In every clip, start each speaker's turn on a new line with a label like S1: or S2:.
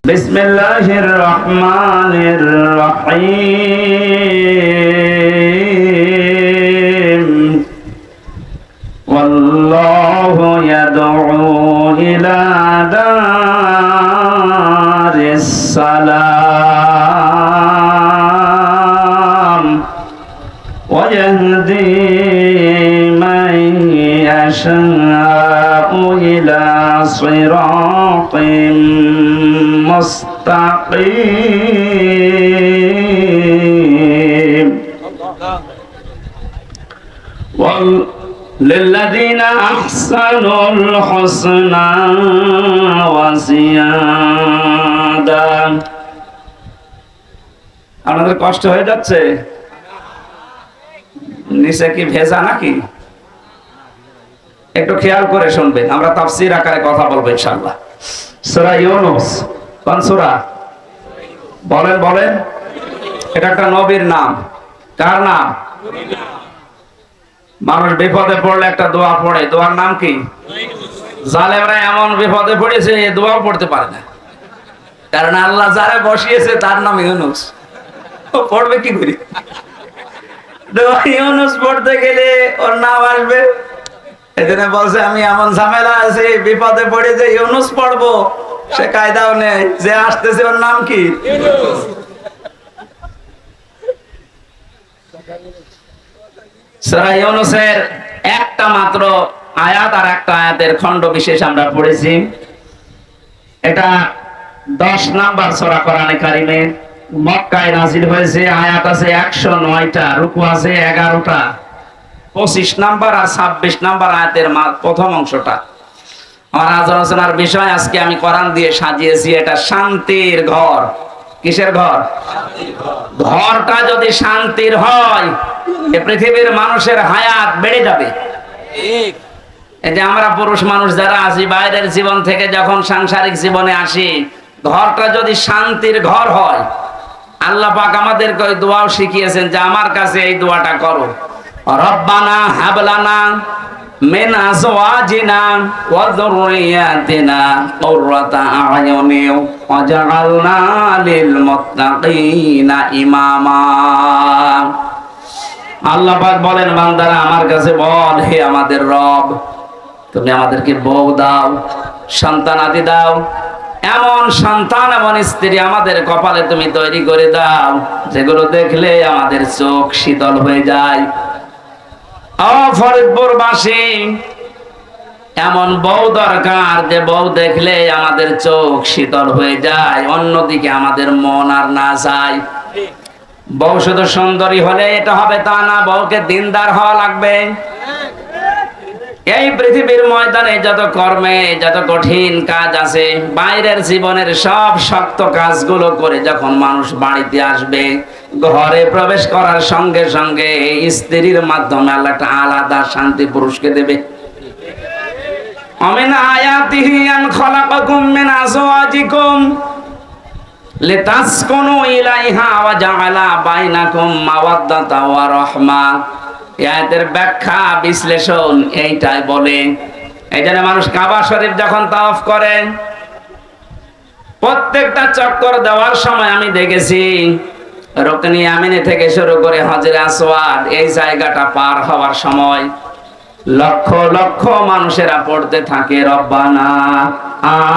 S1: বিসমিল্লাহির রহমানির রহিম ওয়াল্লাহু ইয়াদউ ইলা দারিস সালাম ওয়া ইয়াহদি মান ইয়াশাউ ইলা সিরাতিন মুস্তাকিম للذين أحسنوا الحسنى وزيادة। আপনাদের কষ্ট হয়ে যাচ্ছে? নিচে কি ভেজা নাকি? একটু খেয়াল করে শুনবেন, আমরা তাফসীর আকারে কথা বলবো ইনশাআল্লাহ। সূরা ইউনূস কোন সূরা? বলেন বলেন। এটা একটা নবীর নাম। কার নাম? মানুষ বিপদে পড়লে একটা দোয়া পড়ে, দোয়ার নাম কি? জালেমরা এমন বিপদে পড়েছে এই দোয়াও পড়তে পারে না, কারণ আল্লাহ যারা বসিয়েছে তার নাম ইউনূস। ও পড়বে কি করে? দোয়া ইউনূস পড়তে গেলে ওর নাম আসবে। এজন্য বলছে আমি এমন ঝামেলা আছে, বিপদে পড়ে যে ইউনূস পড়বো সে কায়দাও নেই। যে আসতেছে ওর নাম কি? ইউনূস। সূরা ইউনূসের একটা মাত্র আয়াত আর একটা আয়াতের খণ্ড বিশেষ আমরা পড়েছি। এটা 10 নাম্বার সূরা কোরআনে কারিমে, মক্কায় নাযিল হয়েছে। আয়াত আছে 109টা, রুকু আছে 11টা। 25 নাম্বার আর 26 নাম্বার আয়াতের প্রথম অংশটা আমার আলোচনার বিষয়। আজকে আমি কোরআন দিয়ে সাজিয়েছি এটা শান্তির ঘর। কিসের ঘর? ঘরটা যদি শান্তির হয় এই পৃথিবীর মানুষের হায়াত বেড়ে যাবে। এই যে আমরা পুরুষ মানুষ যারা আছি, বাইরের জীবন থেকে যখন সাংসারিক জীবনে আসি, ঘরটা যদি শান্তির ঘর হয়, আল্লাহ পাক আমাদেরকে ওই দোয়াও শিখিয়েছেন যে আমার কাছে এই দোয়াটা করো, রব্বানা হাবলানা মিন আজওয়াজিনা ওয়া যুররিয়াতিনা কুররাতা আ'য়ুনিন ওয়াজআলনা লিল মুত্তাকিনা ইমামা। আল্লাহ পাক বলেন, বান্দারা আমার কাছে বল, হে আমাদের রব, তুমি আমাদেরকে বউ দাও, সন্তান আদি দাও, এমন সন্তান এমন স্ত্রী আমাদের কপালে তুমি তৈরি করে দাও যেগুলো দেখলে আমাদের চোখ শীতল হয়ে যায়। ফরিদপুরবাসী এমন বউ দরকার যে বউ দেখলে আমাদের চোখ শীতল হয়ে যায়, অন্যদিকে আমাদের মন আর না যায়। বউ শুধু সুন্দরী হলে এটা হবে তা না, বউকে দিনদার হওয়া লাগবে। এই পৃথিবীর ময়দানে যত কর্মে যত কঠিন কাজ আছে, বাইরের জীবনের সব শক্ত কাজগুলো করে যখন মানুষ বাড়িতে আসবে, ঘরে প্রবেশ করার সঙ্গে সঙ্গে স্ত্রীর মাধ্যমে আল্লাহ একটা আলাদা শান্তি পুরুষকে দেবে। আমিন আয়াতিহি আন খালাকাকুম মিন আজওয়াজিকুম লিতাসকুনু ইলাইহা ওয়া জাআলা বাইনাকুম মাওয়াদ্দাতা ওয়া রাহমা। আয়াতের ব্যাখ্যা বিশ্লেষণ এইটাই বলে। এইজন্য মানুষ কাবা শরীফ যখন তাওয়াফ করে, প্রত্যেকটা চক্কর দেওয়ার সময় আমি দেখেছি রুকনি ইয়ামিনী থেকে শুরু করে হাজরে আসওয়াদ এই জায়গাটা পার হওয়ার সময় লক্ষ লক্ষ মানুষেরা পড়তে থাকে রব্বানা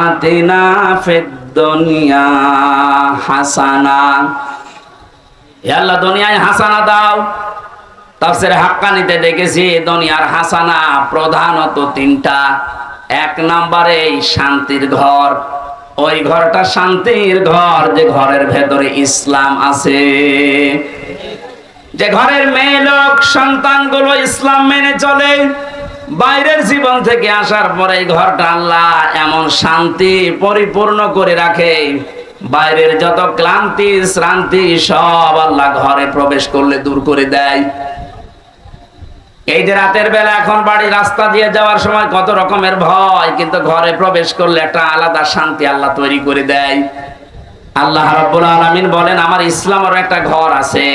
S1: আতিনা ফিদ দুনিয়া হাসানা। হে আল্লাহ দুনিয়ায় হাসানা দাও। তাফসীরে হাক্কানিতে দেখেছি দুনিয়ার হাসানা প্রধানত 3টা। 1 নম্বরে শান্তির ঘর। ওই ঘরটা শান্তির ঘর যে ঘরের ভেতরে ইসলাম আছে, যে ঘরের মেয়ে লোক সন্তানগুলো ইসলাম মেনে চলে, বাইরের জীবন থেকে আসার পরে এই ঘরটা আল্লাহ এমন শান্তি পরিপূর্ণ করে রাখে, বাইরের যত ক্লান্তি শ্রান্তি সব আল্লাহ ঘরে প্রবেশ করলে দূর করে দেয়। এই যে রাতের বেলা এখন বাড়ি রাস্তা দিয়ে যাওয়ার সময় কত রকমের ভয়, কিন্তু ঘরে প্রবেশ করলে একটা আলাদা শান্তি আল্লাহ তৈরি করে দেয়। আল্লাহ রাব্বুল আলামিন বলেন আমার ইসলামের একটা ঘর আছে,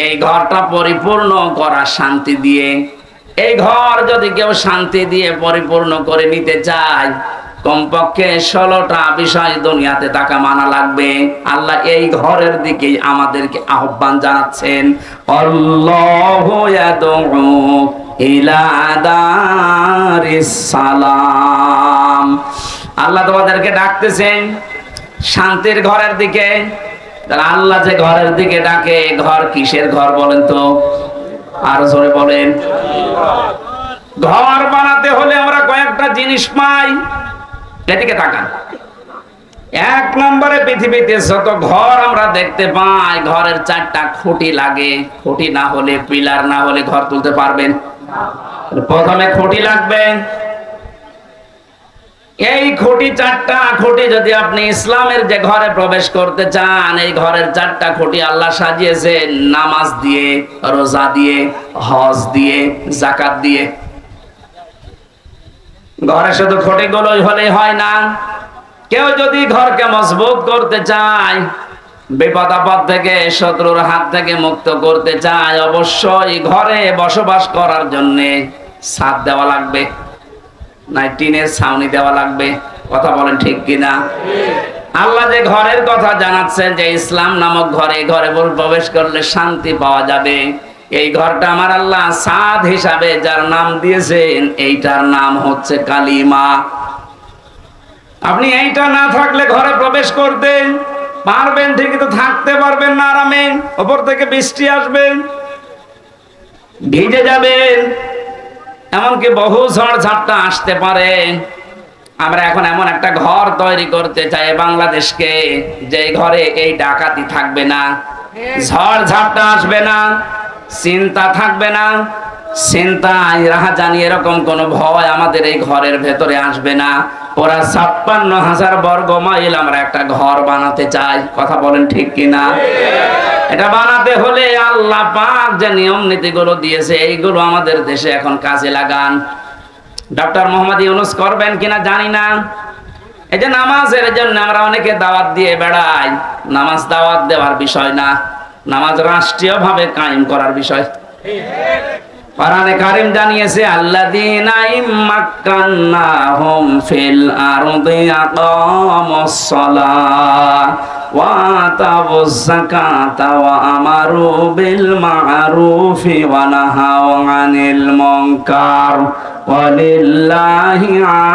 S1: এই ঘরটা পরিপূর্ণ করা শান্তি দিয়ে। এই ঘর যদি কেউ শান্তি দিয়ে পরিপূর্ণ করে নিতে চায়, কমপক্ষে 16টা বিষয় দুনিয়াতে তাকে মানা লাগবে। আল্লাহ এই ঘরের দিকেই আমাদেরকে আহ্বান জানাচ্ছেন, আল্লাহু ইয়াদউ ইলা দারিস সালাম। আল্লাহ তোমাদেরকে ডাকতেছেন শান্তির ঘরের দিকে। আল্লাহ যে ঘরের দিকে ডাকে, ঘর কিসের ঘর বলেন তো? আরো জোরে বলেন। ঘর বানাতে হলে আমরা কয়েকটা জিনিস পাই, এদিকে তাকান। 1 নম্বরে পৃথিবীতে যত ঘর আমরা দেখতে পাই, ঘরের 4টা খুঁটি লাগে। খুঁটি না হলে, পিলার না হলে ঘর তুলতে পারবেন? প্রথমে খুঁটি লাগবে। এই খুঁটি 4টা খুঁটি যদি আপনি ইসলামের যে ঘরে প্রবেশ করতে চান, এই ঘরের 4টা খুঁটি আল্লাহ সাজিয়েছেন নামাজ দিয়ে, রোজা দিয়ে, হজ দিয়ে, যাকাত দিয়ে। ঘরে শুধু খুঁটিগুলোই হলেই হয় না। কেউ যদি ঘরকে মজবুত করতে চায়, বিপদ আপদ থেকে, শত্রুর হাত থেকে মুক্ত করতে চায়, অবশ্যই ঘরে বসবাস করার জন্য ছাদ দেওয়া লাগবে, না টিনের ছাউনি দেওয়া লাগবে। কথা বলেন ঠিক কিনা? আল্লাহ যে ঘরের কথা জানাচ্ছেন যে ইসলাম নামক ঘরে, ঘরে প্রবেশ করলে শান্তি পাওয়া যাবে। এই ঘরটা আমার আল্লাহ ছাদ হিসাবে যার নাম দিয়েছেন, এইটার নাম হচ্ছে কালিমা। আপনি এইটা না থাকলে ঘরে প্রবেশ করতে পারবেন ঠিকই, তো থাকতে পারবেন না আরামে। উপর থেকে বৃষ্টি আসবে, ভিজে যাবেন, এমনকি বহু ঝড় ঝাপটা আসতে পারে। আমরা এখন এমন একটা ঘর তৈরি করতে চাই বাংলাদেশকে, যে ঘরে এই ডাকাতি থাকবে না, ঝড় ঝাপটা আসবে না, চিন্তা থাকবে না, চিন্তা রাহাজানি এরকম কোন ভয় আমাদের এই ঘরের ভেতরে আসবে না। ওরা 56,000 বর্গ মাইল আমরা একটা ঘর বানাতে চাই। কথা বলেন ঠিক কিনা? এটা বানাতে হলে আল্লাহ পাক যে নিয়ম নীতিগুলো দিয়েছে, এইগুলো আমাদের দেশে এখন কাজে লাগান। ডক্টর মোহাম্মদ ইউনূস করবেন কিনা জানি না। এই যে নামাজের জন্য আমরা অনেকে দাওয়াত দিয়ে বেড়াই, নামাজ দাওয়াত দেওয়ার বিষয় না, নামাজ রাষ্ট্রীয়ভাবে কায়েম করার বিষয়। কোরআনে কারীম জানিয়েছে, আল্লাযীনা ইম্মাক্কান্নাহুম ফিল আরদি আকামুস সালাহ ওয়া আতাউয যাকাতা ওয়া আমারু বিল মা'রুফি ওয়া নাহাউ আনিল মুনকার ওয়ালিল্লাহি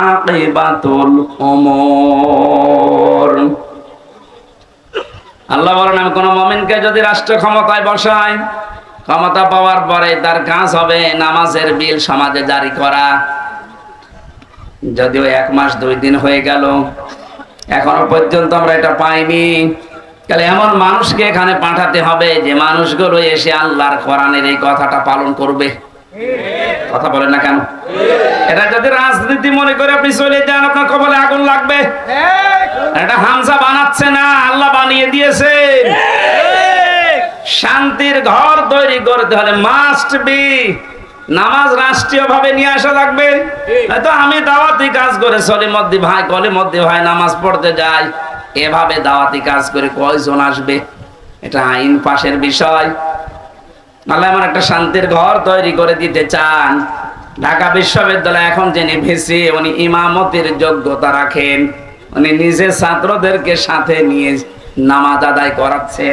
S1: আকিবাতুল উমুর। আল্লাহ বলেন, আমি কোন মুমিনকে যদি রাষ্ট্র ক্ষমতায় বসাই, ক্ষমতা পাওয়ার পরে তার কাজ হবে নামাজের বিল সমাজে জারি করা। যদিও 1 মাস 2 দিন হয়ে গেল, এখনো পর্যন্ত আমরা এটা পাইনি। তাহলে এমন মানুষকে এখানে পাঠাতে হবে যে মানুষগুলো এসে আল্লাহর কোরআনের এই কথাটা পালন করবে। কথা বলেন না কেন? এটা যদি রাজনীতি মনে করে আপনি চলে যান, আপনার কপালে আগুন লাগবে। এটা হামজা বানাচ্ছে না, আল্লাহ বানিয়ে দিয়েছে। শান্তির ঘর তৈরি করতে হলে মাস্ট বি নামাজ রাষ্ট্রীয় ভাবে নিয়ে আসা লাগবে। হয়তো আমি দাওয়াতি কাজ করে সলিমদ্দি ভাই, কলিমদ্দি ভাই নামাজ পড়তে যাই, এভাবে দাওয়াতি কাজ করে কয়জন আসবে? এটা আইন পাশের বিষয়। আল্লাহ এমন একটা শান্তির ঘর তৈরি করে দিতে চান। ঢাকা বিশ্ববিদ্যালয় এখন যিনি ভিসি, উনি ইমামতির যোগ্যতা রাখেন, উনি নিজে ছাত্রদেরকে সাথে নিয়ে নামাজ আদায় করাচ্ছে।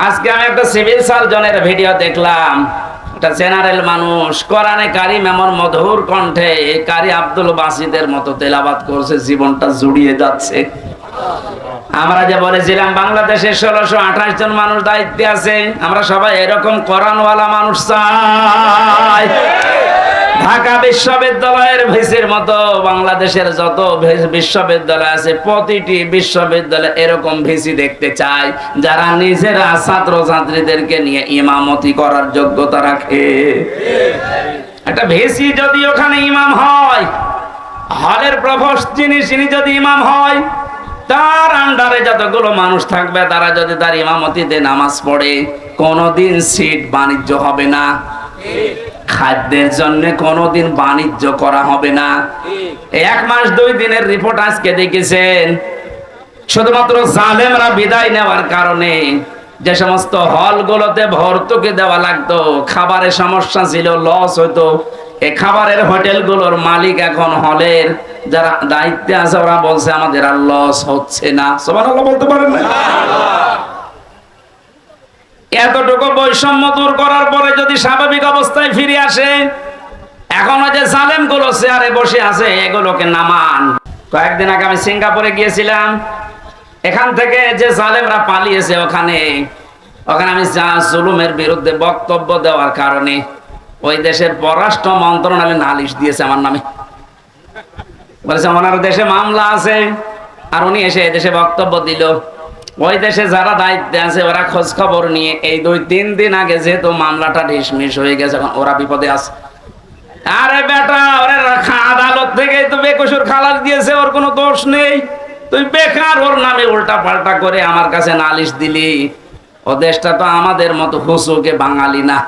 S1: আজকে আমি একটা সিভিল সার্জনের ভিডিও দেখলাম, একটা জেনারেল মানুষ কোরআনে কারীম এমন মধুর কণ্ঠে কারি আব্দুল বাসিদের মতো তেলাওয়াত করছে, জীবনটা জুড়িয়ে যাচ্ছে। আমরা যে বলেছিলাম বাংলাদেশে 1628 জন মানুষ দায়িত্বে আছে, আমরা সবাই এরকম কোরআনওয়ালা মানুষ চাই। ঢাকা বিশ্ববিদ্যালয়ের ভিসির মতো বাংলাদেশের যত বিশ্ববিদ্যালয় আছে, প্রতিটি বিশ্ববিদ্যালয়ে এরকম ভিসি দেখতে চাই, যারা নিজেরা ছাত্র ছাত্রীদেরকে নিয়ে ইমামতি করার যোগ্যতা রাখে। একটা ভিসি যদি ওখানে ইমাম হয়, হলের প্রভোস্ট যিনি যদি ইমাম হয়, তার আন্ডারে যতগুলো মানুষ থাকবে তারা যদি তার ইমামতিতে নামাজ পড়ে, কোনোদিন সিট বাণিজ্য হবে না। খাদ্যের জন্য কোনোদিন বাণিজ্য করা হবে না। 1 মাস 2 দিনের রিপোর্ট আজকে দেখেছেন, শুধুমাত্র জালেমরা বিদায় নেওয়ার কারণে যে সমস্ত হলগুলোতে ভর্তুকি দেওয়া লাগতো, খাবারের সমস্যা ছিল, লস হতো, এই খাবারের হোটেলগুলোর মালিক এখন হলের যারা দায়িত্বে আছে, ওরা বলছে আমাদের আর লস হচ্ছে না। সুবহানাল্লাহ বলতে পারেন না? এতটুকু বৈষম্য দূর করার পরে যদি স্বাভাবিক অবস্থায় ফিরে আসে, এখন যে জালেম গুলো চেয়ারে বসে আছে এগুলোকে নামান। কয়েকদিন আগে আমি সিঙ্গাপুরে গিয়েছিলাম, এখান থেকে যে জালেমরা পালিয়েছে ওখানে আমি জুলুমের বিরুদ্ধে বক্তব্য দেওয়ার কারণে ওই দেশের পররাষ্ট্র মন্ত্রণালয় নালিশ দিয়েছে আমার নামে। বলেছে ওনার দেশে মামলা আছে, আর উনি এসে দেশে বক্তব্য দিল। ওই দেশে যারা দায়িত্বে আছে ওরা খোঁজ খবর নিয়ে এই 2-3 দিন আগে যেহেতু মামলাটা ঢিসমিস হয়ে গেছে, এখন ওরা বিপদে আছে। আরে বেটা, ওরে আদালত থেকে তো বেকসুর খালাস দিয়েছে, ওর কোনো দোষ নেই, তুই বেকার ওর নামে উল্টা পাল্টা করে আমার কাছে নালিশ দিলি। ও দেশটা তো আমাদের মতো হুসুকে বাঙালি না,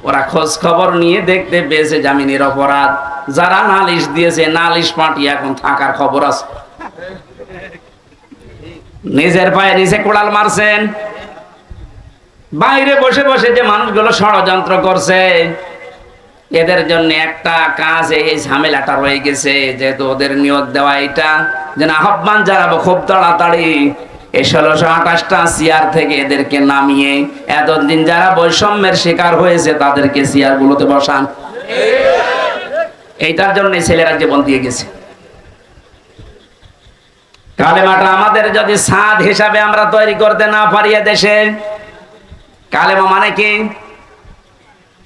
S1: ওরা খোঁজ খবর নিয়ে দেখতে পেয়েছে জামিনের অপরাধ। যারা নালিশ দিয়েছে নালিশ পাঠিয়ে এখন থাকার খবর আছে। নিজের পায়ে নিচে কোড়াল মারছেন। বাইরে বসে বসে যে মানুষগুলো ষড়যন্ত্র করছে এদের জন্য একটা কাজ, এই ঝামেলাটা রয়ে গেছে। যেহেতু ওদের নিয়োগ দেওয়া এটা যেন আহ্বান জানাবো খুব তাড়াতাড়ি এই 1628টা চেয়ার থেকে এদেরকে নামিয়ে এতদিন যারা বৈষম্যের শিকার হয়েছে তাদেরকে চেয়ার গুলোতে বসান। এইটার জন্য ছেলেরা জীবন দিয়ে গেছে। কালেমাটা আমাদের যদি সাদ হিসাবে আমরা তৈরি করতে না পারি দেশে, কালেমা মানে কি?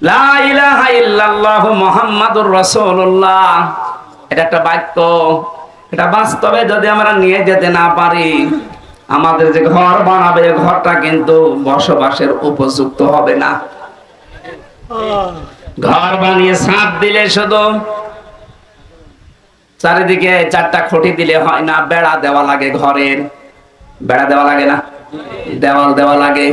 S1: লা ইলাহা ইল্লাল্লাহু মুহাম্মাদুর রাসূলুল্লাহ। এটা একটা বাক্য, এটা বাস্তবে যদি আমরা নিয়ে যেতে না পারি, আমাদের যে ঘর বানাবে ঘরটা কিন্তু বসবাসের উপযুক্ত হবে না। ঘর বানিয়ে ছাদ দিলে শুধু চারিদিকে 4টা খুঁটি দিলে হয় না, বেড়া দেওয়া লাগে। ঘরের বেড়া দেওয়া লাগে না, দেওয়াল দেওয়া লাগে।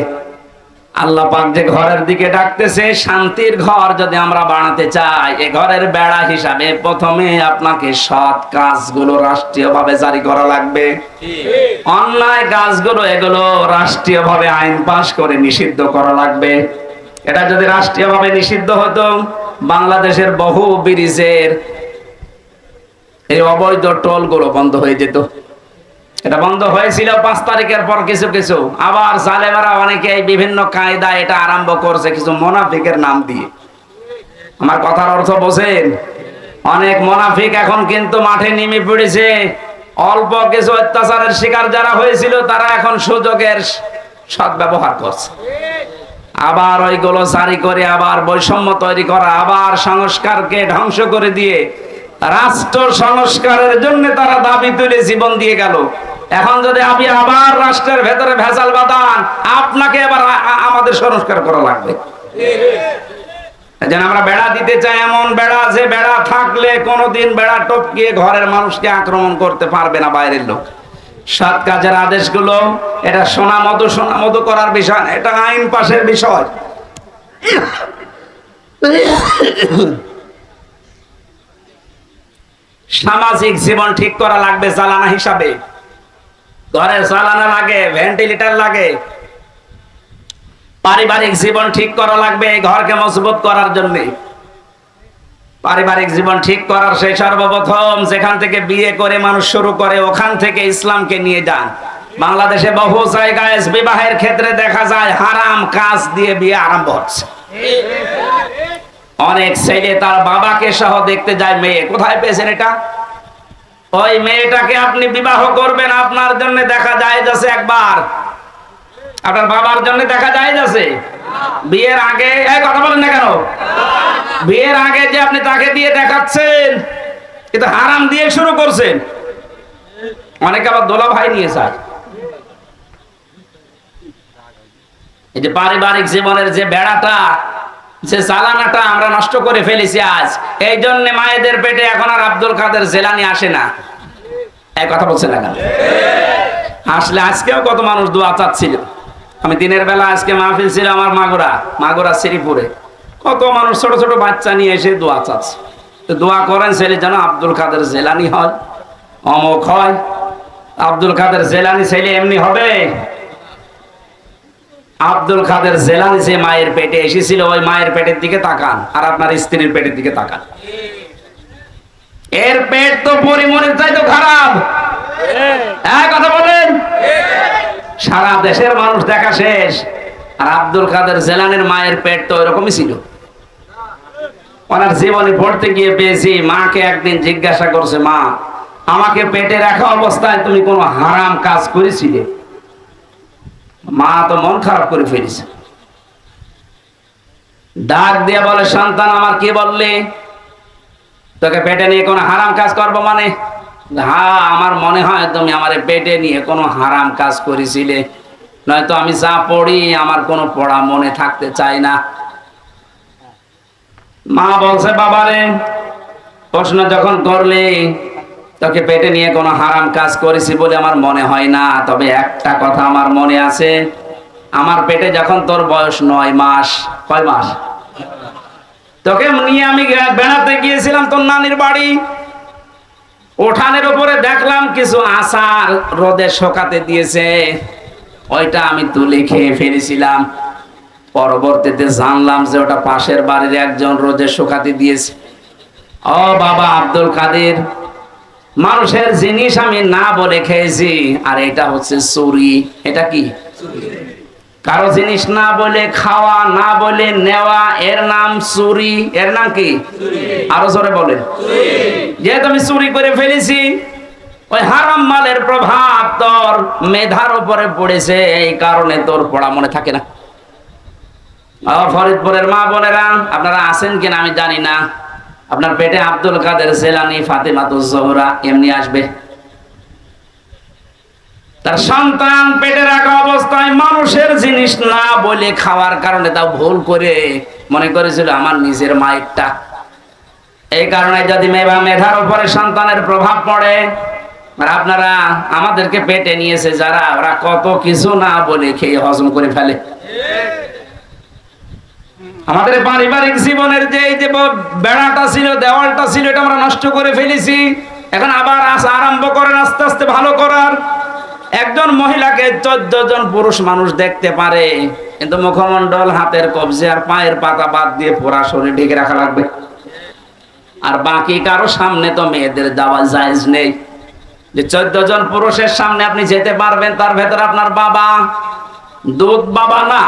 S1: আল্লাহ পাক যে ঘরের দিকে ডাকতেছে, শান্তির ঘর যদি আমরা বানাতে চাই, এ ঘরের বেড়া হিসাবে প্রথমে আপনাকে সৎ কাজগুলো রাষ্ট্রীয়ভাবে জারি করা লাগবে। অন্যায় কাজগুলো এগুলো রাষ্ট্রীয়ভাবে আইন পাস করে নিষিদ্ধ করা লাগবে। এটা যদি রাষ্ট্রীয়ভাবে নিষিদ্ধ হতো, বাংলাদেশের বহু ব্রিজের এই অবৈধ টোল গুলো বন্ধ হয়ে যেত। এটা বন্ধ হয়েছিল 5 তারিখের পর কিছু কিছু, আবার জালেমারা অনেকে বিভিন্ন কায়দা এটা আরম্ভ করছে কিছু মুনাফিকের নাম দিয়ে। আমার কথার অর্থ বোঝেন? অনেক মুনাফিক এখন কিন্তু মাঠে নেমে পড়েছে। অল্প কিছু অত্যাচারের শিকার যারা হয়েছিল তারা এখন সুযোগের সদ্ব্যবহার করছে। আবার ওইগুলো জারি করে আবার বৈষম্য তৈরি করা, আবার সংস্কারকে ধ্বংস করে দিয়ে রাষ্ট্র সংস্কারের জন্য তারা দাবি তুলে জীবন দিয়ে গেল। এখন যদি আপনি আবার রাষ্ট্রের ভেতরে ভেজাল বাঁধান, আপনাকে আবার আমাদের সংস্কার করা লাগবে। যেন আমরা বেড়া দিতে চাই, এমন বেড়া যে বেড়া থাকলে কোনোদিন বেড়া টপকিয়ে ঘরের মানুষকে আক্রমণ করতে পারবে না বাইরের লোক। সৎ কাজের আদেশগুলো এটা সোনা মতো করার বিষয় না, এটা আইন পাশের বিষয়। সামাজিক জীবন ঠিক করা লাগবে জ্বালানা হিসাবে। ঘরে জ্বালানা লাগে, ভেন্টিলেটর লাগে। পারিবারিক জীবন ঠিক করা লাগবে ঘরকে মজবুত করার জন্য। পারিবারিক জীবন ঠিক করার সেই সর্বপ্রথম যেখান থেকে বিয়ে করে মানুষ শুরু করে ওখান থেকে ইসলামকে নিয়ে যান। বাংলাদেশে বহু জায়গায় বিবাহের ক্ষেত্রে দেখা যায় হারাম কাজ দিয়ে বিয়ে আরম্ভ হচ্ছে। অনেক ছেলে তার বাবাকে সহ দেখতে যায় মেয়ে। কোথায় পেয়েছেন এটা? ওই মেয়েটাকে আপনি বিবাহ করবেন, আপনার জন্য দেখা যায় যাচ্ছে একবার, আপনার বাবার জন্য দেখা যায় যাচ্ছে বিয়ের আগে। কথা বলেন না কেন? বিয়ের আগে যে আপনি তাকে দিয়ে দেখাচ্ছেন, কিন্তু হারাম দিয়ে শুরু করছেন। অনেকে আবার দোলা ভাই নিয়ে যায়। এই যে পারিবারিক জীবনের যে বেড়াটা, যে জ্বালানাটা আমরা নষ্ট করে ফেলেছি আজ। এই জন্য মায়েদের পেটে এখন আর আব্দুল কাদের জেলানি আসে না। এই কথা বলছে না কেন? আসলে আজকেও কত মানুষ দোয়া চাচ্ছিল। আমি দিনের বেলা আজকে মাহফিল ছিল আমার মাগুরা শ্রীপুরে। কত মানুষ ছোট ছোট বাচ্চা নিয়ে এসে দোয়া চাচ্ছে। তো দোয়া করেন ছেলে যেন আব্দুল কাদের জেলানি হয়, অমুক হয়। আব্দুল কাদের জেলানি ছেলে এমনি হবে? আব্দুল কাদের জেলানি যে মায়ের পেটে এসেছিল ওই মায়ের পেটের দিকে তাকান আর আপনার স্ত্রীর পেটের দিকে তাকান, এর পেট তো পরিমণের চাইতে খারাপ। হ্যাঁ কথা বলেন। সারা দেশের মানুষ দেখা শেষ, আর আব্দুল কাদের জেলানির মায়ের পেট তো ওইরকমই ছিল। ওনার জীবনে পড়তে গিয়ে পেয়েছি, মাকে একদিন জিজ্ঞাসা করছে, মা আমাকে পেটে রাখা অবস্থায় তুমি কোনো হারাম কাজ করেছিলে? মা তো মন খারাপ করে ফেলেছে, ডাক দিয়ে বলে, সন্তান আমার কি বললে? তোকে পেটে নিয়ে কোনো হারাম কাজ করবো মানে? হ্যাঁ আমার মনে হয় তুমি আমার পেটে নিয়ে কোনো হারাম কাজ করেছিলে, নয়তো আমি যা পড়ি আমার কোনো পড়া মনে থাকতে চাই না। মা বলছে, বাবারে প্রশ্ন যখন করলে তোকে পেটে নিয়ে কোনো হারাম কাজ করেছি বলে আমার মনে হয় না, তবে একটা কথা আমার মনে আছে, আমার পেটে যখন তোর বয়স 9 মাস, কয় মাস, তোকে নিয়ে আমি বেড়াতে গিয়েছিলাম তোর নানির বাড়ি, উঠানের উপরে দেখলাম কিছু আচার রোদে শুকাতে দিয়েছে, ওইটা আমি তুলে খেয়ে ফেলেছিলাম। পরবর্তীতে জানলাম যে ওটা পাশের বাড়ির একজন রোদে শুকাতে দিয়েছে। ও বাবা আব্দুল কাদের, মানুষের জিনিস আমি না বলে খেয়েছি, আর এটা হচ্ছে চুরি। এটা কি? কারো জিনিস না বলে খাওয়া, না বলে নেওয়া, এর নাম চুরি। এর নাম কি? আরো জোরে বলেন। যেহেতু আমি চুরি করে ফেলেছি, ওই হারাম মালের প্রভাব তোর মেধার উপরে পড়েছে, এই কারণে তোর পড়া মনে থাকে না। ফরিদপুরের মা বোনেরা আপনারা আছেন কিনা আমি জানি না, আপনার পেটে আব্দুল কাদের জেলানি, ফাতেমাতুজ জোহরা এমনি আসবে। তার সন্তান পেটে রাখা অবস্থায় মানুষের জিনিস না বলে খাওয়ার কারণে তাও ভুল করে মনে করেছিল আমার নিজের মায়েরটা। এই কারণে যদি মেধার উপরে সন্তানের প্রভাব পড়ে, আর আপনারা আমাদেরকে পেটে নিয়েছে যারা, ওরা কত কিছু না বলে খেয়ে হজম করে ফেলে। আমাদের পারিবারিক জীবনের যে এই যে বেড়াটা ছিল, দেওয়ালটা ছিল, এটা আমরা নষ্ট করে ফেলেছি। এখন আবার আরম্ভ করেন আস্তে আস্তে ভালো করার। একজন মহিলাকে 14 জন পুরুষ মানুষ দেখতে পারে, কিন্তু মুখমণ্ডল, হাতের কবজি আর পায়ের পাতা বাদ দিয়ে পুরা শরীর ঢেকে রাখা লাগবে। আর বাকি কারো সামনে তো মেয়েদের যাওয়া জায়েজ নেই। যে 14 জন পুরুষের সামনে আপনি যেতে পারবেন, তার ভেতর আপনার বাবা, দুধ বাবা না,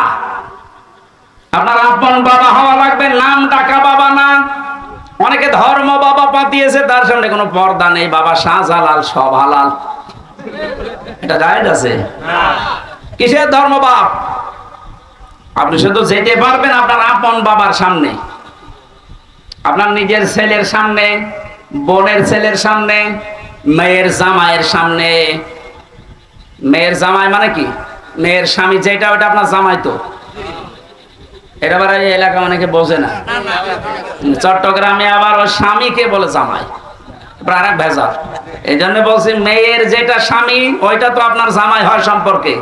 S1: আপনার আপন বাবা হওয়া লাগবে, নাম ডাকা বাবা না। অনেকে ধর্ম বাবা পাতিয়েছে, তার সামনে কোনো পর্দা নেই, বাবা শাহজালাল সব হালাল। এটা জায়েজ আছে? কিসের ধর্ম বাপ? আপনি শুধু যেতে পারবেন আপনার আপন বাবার সামনে, আপনার নিজের ছেলের সামনে, বোনের ছেলের সামনে, মেয়ের জামাইয়ের সামনে। মেয়ের জামাই মানে কি? মেয়ের স্বামী যেটা, ওটা আপনার জামাই তো। এটা আবার এই এলাকা অনেকে বোঝে না। চট্টগ্রামে আবার ওর স্বামীকে বলে জামাই, আর এক ভেজাল। এই জন্য বলছি মেয়ের যেটা স্বামী ওইটা তো আপনার জামাই হয় সম্পর্কে,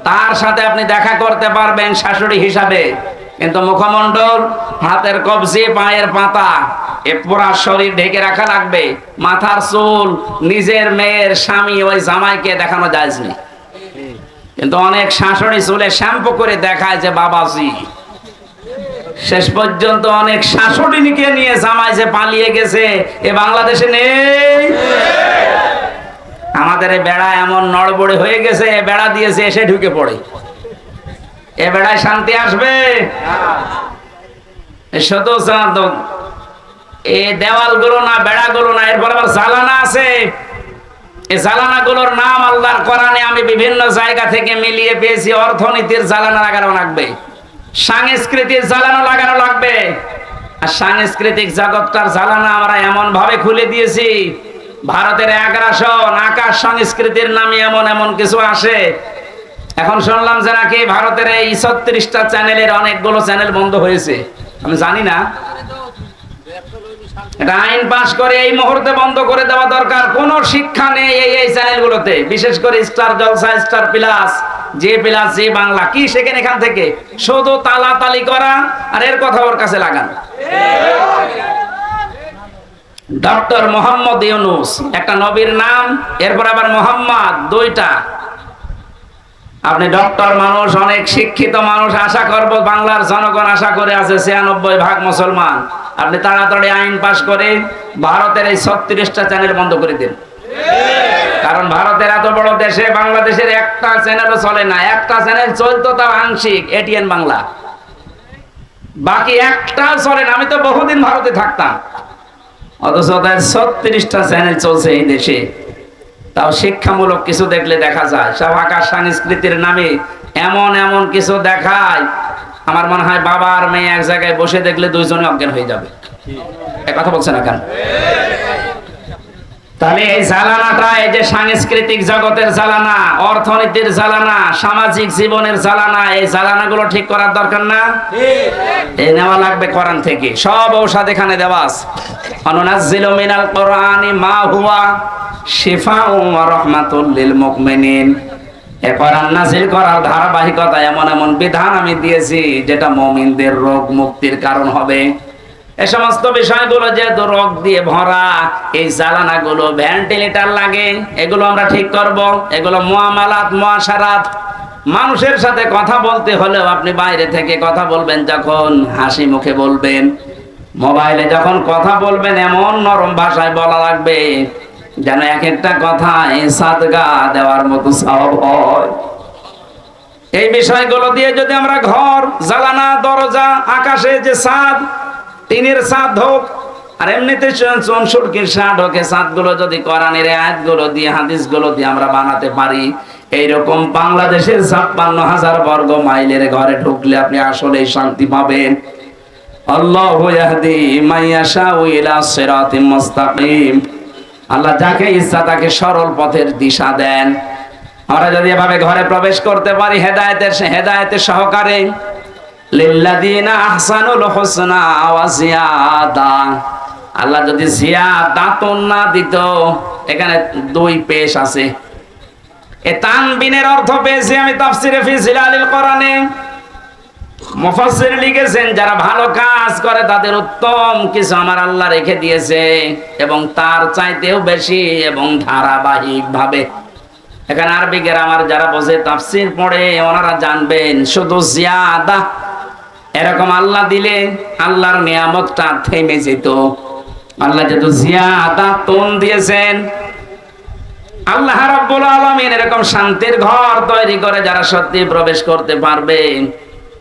S1: তার সাথে আপনি দেখা করতে পারবেন শাশুড়ি হিসাবে, কিন্তু মুখমণ্ডল, হাতের কবজি, পায়ের পাতা, এ পুরা শরীর ঢেকে রাখা লাগবে। মাথার চুল নিজের মেয়ের স্বামী ওই জামাইকে দেখানো যায়নি, কিন্তু অনেক শাশুড়ি চুলে শ্যাম্পু করে দেখায় যে বাবাজি। শেষ পর্যন্ত অনেক শাশুড়িকে নিয়ে জামাই যে পালিয়ে গেছে, এ বাংলাদেশে নেই। আমাদের এই বেড়া এমন নড়বড়ে হয়ে গেছে, বেড়া দিয়েছে এসে ঢুকে পড়ে। এ বেড়ায় শান্তি আসবে? শুধু এই দেওয়ালগুলো না, বেড়াগুলো না, এরপর আবার জালানা আছে। এই জালানাগুলোর নাম আল্লাহর কোরআনে আমি বিভিন্ন জায়গা থেকে মিলিয়ে পেয়েছি। অর্থনীতির জালানা লাগানো লাগবে, সাংস্কৃতিক জ্বালানো লাগানো লাগবে। আর সাংস্কৃতিক জগৎটার জ্বালানা আমরা এমন ভাবে খুলে দিয়েছি, ভারতের আগ্রাসন, আকাশ সংস্কৃতির নামে এমন এমন কিছু আসে। এখন শুনলাম যে নাকি ভারতের এই 36টা চ্যানেলের অনেকগুলো চ্যানেল বন্ধ হয়েছে, আমি জানি না। এটা আইন পাস করে এই মুহূর্তে বন্ধ করে দেওয়া দরকার। কোন শিক্ষা নেই এই চ্যানেলগুলোতে, বিশেষ করে স্টার জলসা, স্টার প্লাস, যে প্লাস, যে বাংলা, কি শেখেন এখান থেকে? শুধু তালাতালি করা আর এর কথা ওর কাছে লাগানো। ডক্টর মোহাম্মদ ইউনূস একটা নবীর নাম, এরপর আবার মোহাম্মদ, দুইটা। আপনি ডক্টর মানুষ, অনেক শিক্ষিত মানুষ, আশা করব বাংলার জনগণ আশা করে আছে 96% মুসলমান। আপনি তাড়াতাড়ি আইন পাশ করে ভারতের এই 36টা চ্যানেল বন্ধ করে দিন। কারণ ভারতের এত বড় দেশে বাংলাদেশের একটা চ্যানেলও চলে না। একটা চ্যানেল চলতো তাও আংশিক, এটিএন বাংলা, বাকি একটাও চলে না। আমি তো বহুদিন ভারতে থাকতাম, অথচ তার 36টা চ্যানেল চলছে এই দেশে। তাও শিক্ষামূলক কিছু দেখলে দেখা যায়, সব আকাশ সংস্কৃতির নামে এমন এমন কিছু দেখায়, আমার মনে হয় বাবা আর মেয়ে এক জায়গায় বসে দেখলে দুইজনে অজ্ঞান হয়ে যাবে। এই কথা বলছে না কেন? তাহলে এই জ্বালানাটা, এই যে সাংস্কৃতিক জগতের জ্বালানা, অর্থনীতির জ্বালানা, সামাজিক জীবনের জ্বালানা, এই জ্বালানাগুলো ঠিক করার দরকার না? এই নেওয়া লাগবে কোরআন থেকে। সব ঔষধ এখানে দেওয়া আছে। অনুনাজ্জিলু মিনাল কোরআনি মা হুয়া শিফাউন ওয়া রাহমাতুল লিল মুমিনিন। এই কোরআন নাযিল করার ধারাবাহিকতা, এমন এমন বিধান আমি দিয়েছি যেটা মুমিনদের রোগ মুক্তির কারণ হবে। এই সমস্ত বিষয়গুলো যেহেতু রোগ দিয়ে ভরা, এই জ্বালানাগুলো ভেন্টিলেটর লাগে, এগুলো আমরা ঠিক করব। এগুলো মুআমালাত, মুআশারাত, মানুষের সাথে কথা বলতে হলেও আপনি বাইরে থেকে কথা বলবেন যখন, হাসি মুখে বলবেন। মোবাইলে যখন কথা বলবেন এমন নরম ভাষায় বলা লাগবে যেন এক একটা কথায় সাদগা দেওয়ার মতো সওয়াব হয়। এই বিষয়গুলো দিয়ে যদি আমরা ঘর, জানালা, দরজা, আকাশে যে ছাদ, টিনের ছাদ হোক, আর এমনিতে চুনসুরকির ছাদ হোক, এই ছাদগুলো যদি কোরআনের আয়াতগুলো দিয়ে, হাদিসগুলো দিয়ে আমরা বানাতে পারি, এইরকম বাংলাদেশের 56,000 বর্গ মাইলের ঘরে ঢুকলে আপনি আসলেই শান্তি পাবেন। আল্লাহু ইয়াহদি মান ইয়াশাউ ইলা সিরাতিম মুস্তাকিম। আল্লাহ যাকে ইচ্ছা তাকে সরল পথের দিশা দেন। আমরা যদি এভাবে ঘরে প্রবেশ করতে পারি হেদায়েতের সহকারে, লিল্লাযিনা আহসানুল হুসনা ওয়া জিয়াদা, আল্লাহ যদি জিয়াদাতুন না দিত, এখানে দুই পেশ আছে। এ তানবিনের অর্থ পেয়েছি আমি তাফসিরে ফি জিলালিল কোরআনে। মুফাসসির লিখেছেন যারা ভালো কাজ করে তাদের উত্তম কিছু আমার আল্লাহ রেখে দিয়েছে, এবং তার চাইতেও বেশি এবং ধারাবাহিক ভাবে। এখানে আরবি গ্রামার যারা বোঝে, তাফসির পড়ে, ওনারা জানবেন শুধু জিয়াদা এরকম আল্লাহ দিলে আল্লাহর নিয়ামতটা থেমে যেত। আল্লাহ যেহেতু জিয়াদাতুন দিয়েছেন, আল্লাহ রাব্বুল আলামিন এরকম শান্তির ঘর তৈরি করে যারা সত্যি প্রবেশ করতে পারবে,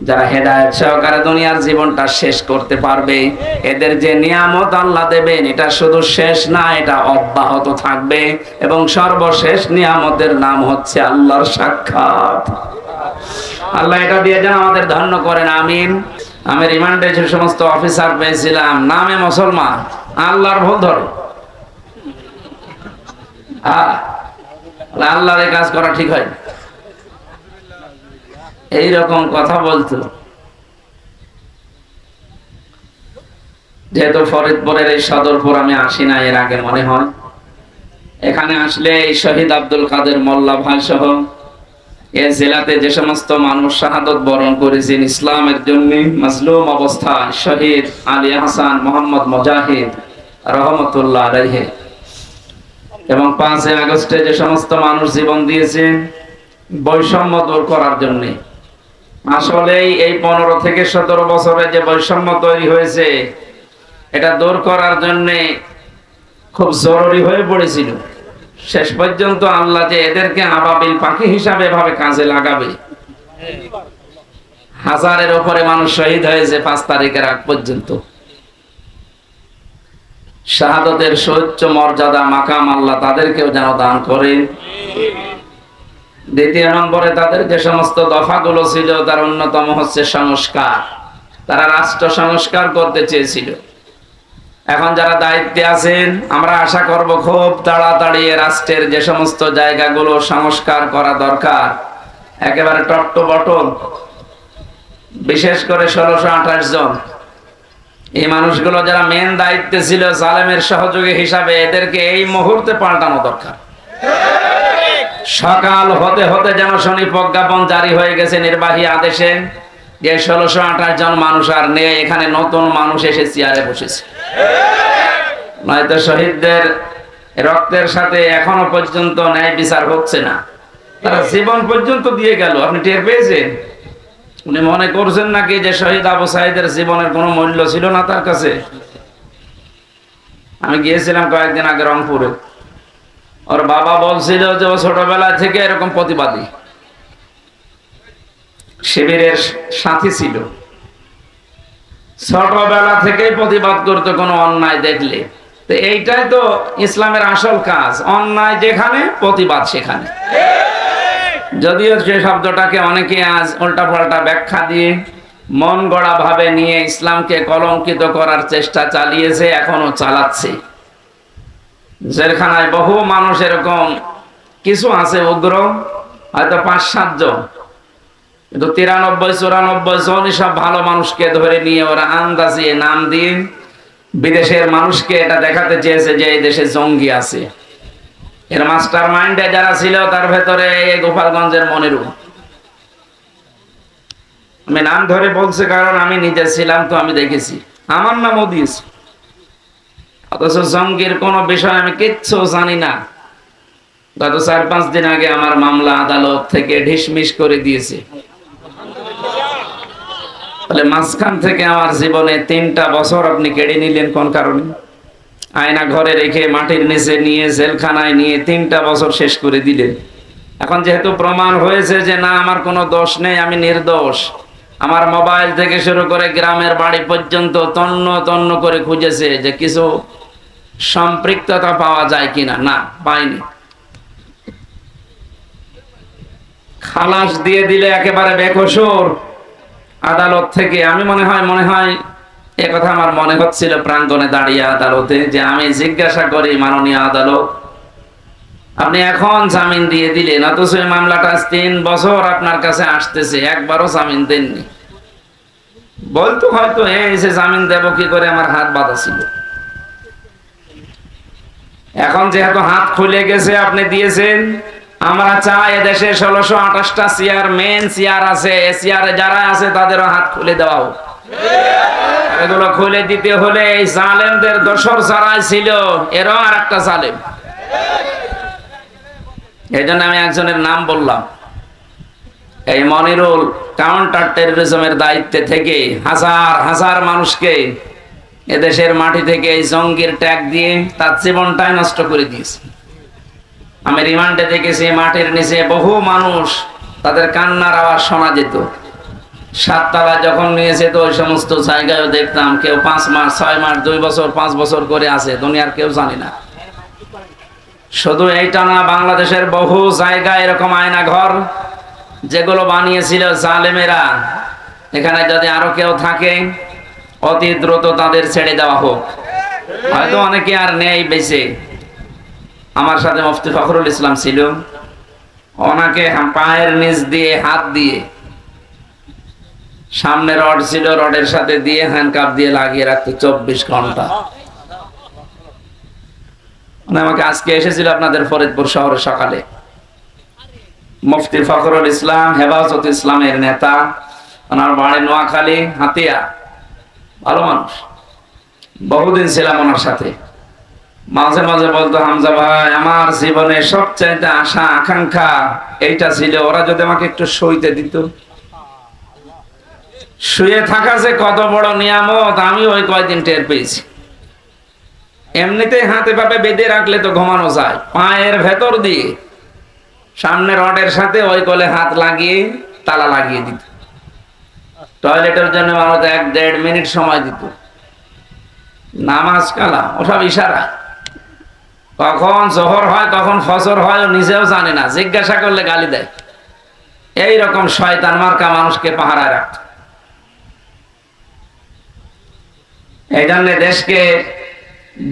S1: যারা হেদায়েত সহকারে দুনিয়ার জীবনটা শেষ করতে পারবে, এদের যে নিয়ামত আল্লাহ দেবেন এটা শুধু শেষ না, এটা অব্যাহত থাকবে। এবং সর্বশেষ নিয়ামতের নাম হচ্ছে আল্লাহর সাক্ষাৎ। আল্লাহ এটা দিয়ে যেন আমাদের ধন্য করেন, আমিন। আমি রিমান্ডে যে সমস্ত অফিসার পেয়েছিলাম, নামে মুসলমান, আল্লাহর ভুল ধরে, আল্লাহর এই কাজ করা ঠিক হয়, এইরকম কথা বলতো। যেহেতু ফরিদপুরের এই সদরপুর আমি আসি না এর আগে, মনে হয় এখানে আসলে এই শহীদ আব্দুল কাদের মোল্লা ভাই সহ এই জেলাতে যে সমস্ত মানুষ শাহাদত বরণ করেছেন ইসলামের জন্য, মাজলুম অবস্থায় শহীদ আলী হাসান মোহাম্মদ মুজাহিদ রহমতুল্লাহ আলাইহি, এবং 5 আগস্টে যে সমস্ত মানুষ জীবন দিয়েছেন বৈষম্য দূর করার জন্য। আসলে এই 15 থেকে 17 বছরে যে বৈষম্য তৈরি হয়েছে, এটা দূর করার জন্য খুব জরুরি হয়ে পড়েছিল। শেষ পর্যন্ত আল্লাহ যে এদেরকে আবাবিল পাখি হিসাবে এভাবে কাজে লাগাবে, 1000-এর উপরে মানুষ শহীদ হয়েছে 5 তারিখের আগ পর্যন্ত। শাহাদতের সর্বোচ্চ মর্যাদা মাকাম আল্লাহ তাদেরকেও যেন দান করেন। দ্বিতীয় নম্বরে তাদের যে সমস্ত দফাগুলো ছিল তার অন্যতম হচ্ছে সংস্কার। তারা রাষ্ট্র সংস্কার করতে চেয়েছিল। এখন যারা দায়িত্বে আছেন, আমরা আশা করব খুব তাড়াতাড়ি রাষ্ট্রের যে সমস্ত জায়গাগুলো সংস্কার করা দরকার, একেবারে টপ টু বটম, বিশেষ করে 1628 জন এই মানুষগুলো যারা মেন দায়িত্বে ছিল জালেমের সহযোগী হিসাবে, এদেরকে এই মুহূর্তে পাল্টানো দরকার। সকাল হতে হতে যেন শনি প্রজ্ঞাপন জারি হয়ে গেছে নির্বাহী আদেশে, যে 1628 জন মানুষ আর নেই, এখানে নতুন মানুষ এসে চেয়ারে বসেছে। নয়তো শহীদদের রক্তের সাথে এখনো পর্যন্ত ন্যায় বিচার হচ্ছে না। তারা জীবন পর্যন্ত দিয়ে গেল, আপনি টের পেয়েছেন? উনি মনে করছেন নাকি যে শহীদ আবু সাঈদের জীবনের কোনো মূল্য ছিল না তার কাছে? আমি গিয়েছিলাম কয়েকদিন আগে রংপুরে, ওর বাবা বলছিল যে ও ছোটবেলা থেকে এরকম প্রতিবাদী, শিবিরের সাথী ছিল, ছোটবেলা থেকে প্রতিবাদ করতে কোনো অন্যায় দেখলে। তো এইটাই তো ইসলামের আসল কাজ, অন্যায় যেখানে প্রতিবাদ সেখানে। যদিও সে শব্দটাকে অনেকে আজ উল্টা পাল্টা ব্যাখ্যা দিয়ে মন গড়া ভাবে নিয়ে ইসলামকে কলঙ্কিত করার চেষ্টা চালিয়েছে, এখনো চালাচ্ছে। জেলখানায় বহু মানুষ এরকম কিছু আছে উগ্র, হয়তো 5-7 জন, কিন্তু 93-94 জন সব ভালো মানুষকে ধরে নিয়ে ওরা আন্দাজিয়ে নাম দিয়ে বিদেশের মানুষকে এটা দেখাতে চেয়েছে যে এই দেশে জঙ্গি আছে। এর মাস্টার মাইন্ডে যারা ছিল তার ভেতরে গোপালগঞ্জের মনিরুল, আমি নাম ধরে বলছি কারণ আমি নিজে ছিলাম, তো আমি দেখেছি, আমার নামও দিয়েছি। অথচ জঙ্গির কোন বিষয় আমি কিচ্ছু জানি না। গত 4-5 দিন আগে আমার মামলা আদালত থেকে ঢিসমিস করে দিয়েছে। তাহলে মাঝখান থেকে আমার জীবনে 3টা বছর আপনি কেড়ে নিলেন কোন কারণে? আয়না ঘরে রেখে মাটির নিচে নিয়ে জেলখানায় নিয়ে 3টা বছর শেষ করে দিলেন। এখন যেহেতু প্রমাণ হয়েছে যে না আমার কোনো দোষ নেই, আমি নির্দোষ, আমার মোবাইল থেকে শুরু করে গ্রামের বাড়ি পর্যন্ত তন্ন তন্ন করে খুঁজেছে যে কিছু সম্পৃক্ততা পাওয়া যায় কিনা, না পাইনি। খালাস দিয়ে দিলে একেবারে বেকসুর আদালত থেকে। আমি মনে হয় এ কথা আমার মনে হচ্ছিল প্রাঙ্গণে দাঁড়িয়ে আদালতে, যে আমি জিজ্ঞাসা করি মাননীয় আদালত, আপনি এখন জামিন দিয়ে দিলেন, অথচ এই মামলাটা 3 বছর আপনার কাছে আসতেছে, একবারও জামিন দেননি। বলতো হয়তো এসে জামিন দেব কি করে, আমার হাত বাঁধা ছিল। এখন যেহেতু হাত খুলে গেছে, আপনি দিয়েছেন, আমরা চাই এদেশে 1628টা চেয়ার, মেন চেয়ার আছে, এ চেয়ারে যারা আছে তাদেরও হাত খুলে দেওয়া হোক। এগুলো খুলে দিতে হলে এই জালেমদের দোসর যারা ছিল এরাও আর একটা জালেম। এই জন্য আমি একজনের নাম বললাম, এই মনিরুল কাউন্টার টেররিজমের দায়িত্বে থেকে হাজার হাজার মানুষকে এদেশের মাটি থেকে এই জঙ্গির ট্যাগ দিয়ে তার জীবনটাই নষ্ট করে দিয়েছে। আমি রিমান্ডে দেখেছি মাটির নিচে বহু মানুষ, তাদের কান্নার আওয়াজ শোনা যেত। 7 তলা যখন নিয়েছে তো ওই সমস্ত জায়গায় দেখতাম কেউ 5 মাস 6 মাস 2 বছর 5 বছর করে আছে, দুনিয়ার কেউ জানি না। শুধু এইটা না, বাংলাদেশের বহু জায়গায় এরকম আয়না ঘর যেগুলো বানিয়েছিল জালেমেরা, এখানে যদি আরো কেউ থাকে অতি দ্রুত তাদের ছেড়ে দেওয়া হোক। হয়তো অনেকে আর নেই বেঁচে। আমার সাথে মুফতি ফখরুল ইসলাম ছিল, ওনাকে পায়ের নিচ দিয়ে হাত দিয়ে, সামনে রড ছিল, রডের সাথে দিয়ে হ্যান্ডকাপ দিয়ে লাগিয়ে রাখতো 24 ঘন্টা। আমাকে আজকে এসেছিল আপনাদের ফরিদপুর শহরে সকালে, মুফতি ফখরুল ইসলাম হেফাজত ইসলামের নেতা, ওনার বাড়ি নোয়াখালী হাতিয়া, ভালো মানুষ, বহুদিন ছিলাম ওনার সাথে। মাঝে মাঝে বলতো, হামজা ভাই আমার জীবনে সবচাইতে আশা আকাঙ্ক্ষা এইটা ছিল, ওরা যদি আমাকে একটু শুইতে দিত। শুয়ে থাকা যে কত বড় নিয়ামত আমি ওই কয়দিন টের পেয়েছি। এমনিতে হাতে পাপে বেঁধে রাখলে তো ঘুমানো যায়, পায়ের ভেতর দিয়ে সামনে রডের সাথে ওই কোলে হাত লাগিয়ে তালা লাগিয়ে দিত। টয়লেটের জন্য মানুষ 1-1.5 মিনিট সময় দিত। নামাজ কালাম ওসব ইশারা, কখন জোহর হয় কখন ফজর হয় ও নিজেও জানে না, জিজ্ঞাসা করলে গালি দেয়। এইরকম শয়তান মার্কা মানুষকে পাহারায় রাখত। এই জন্য দেশকে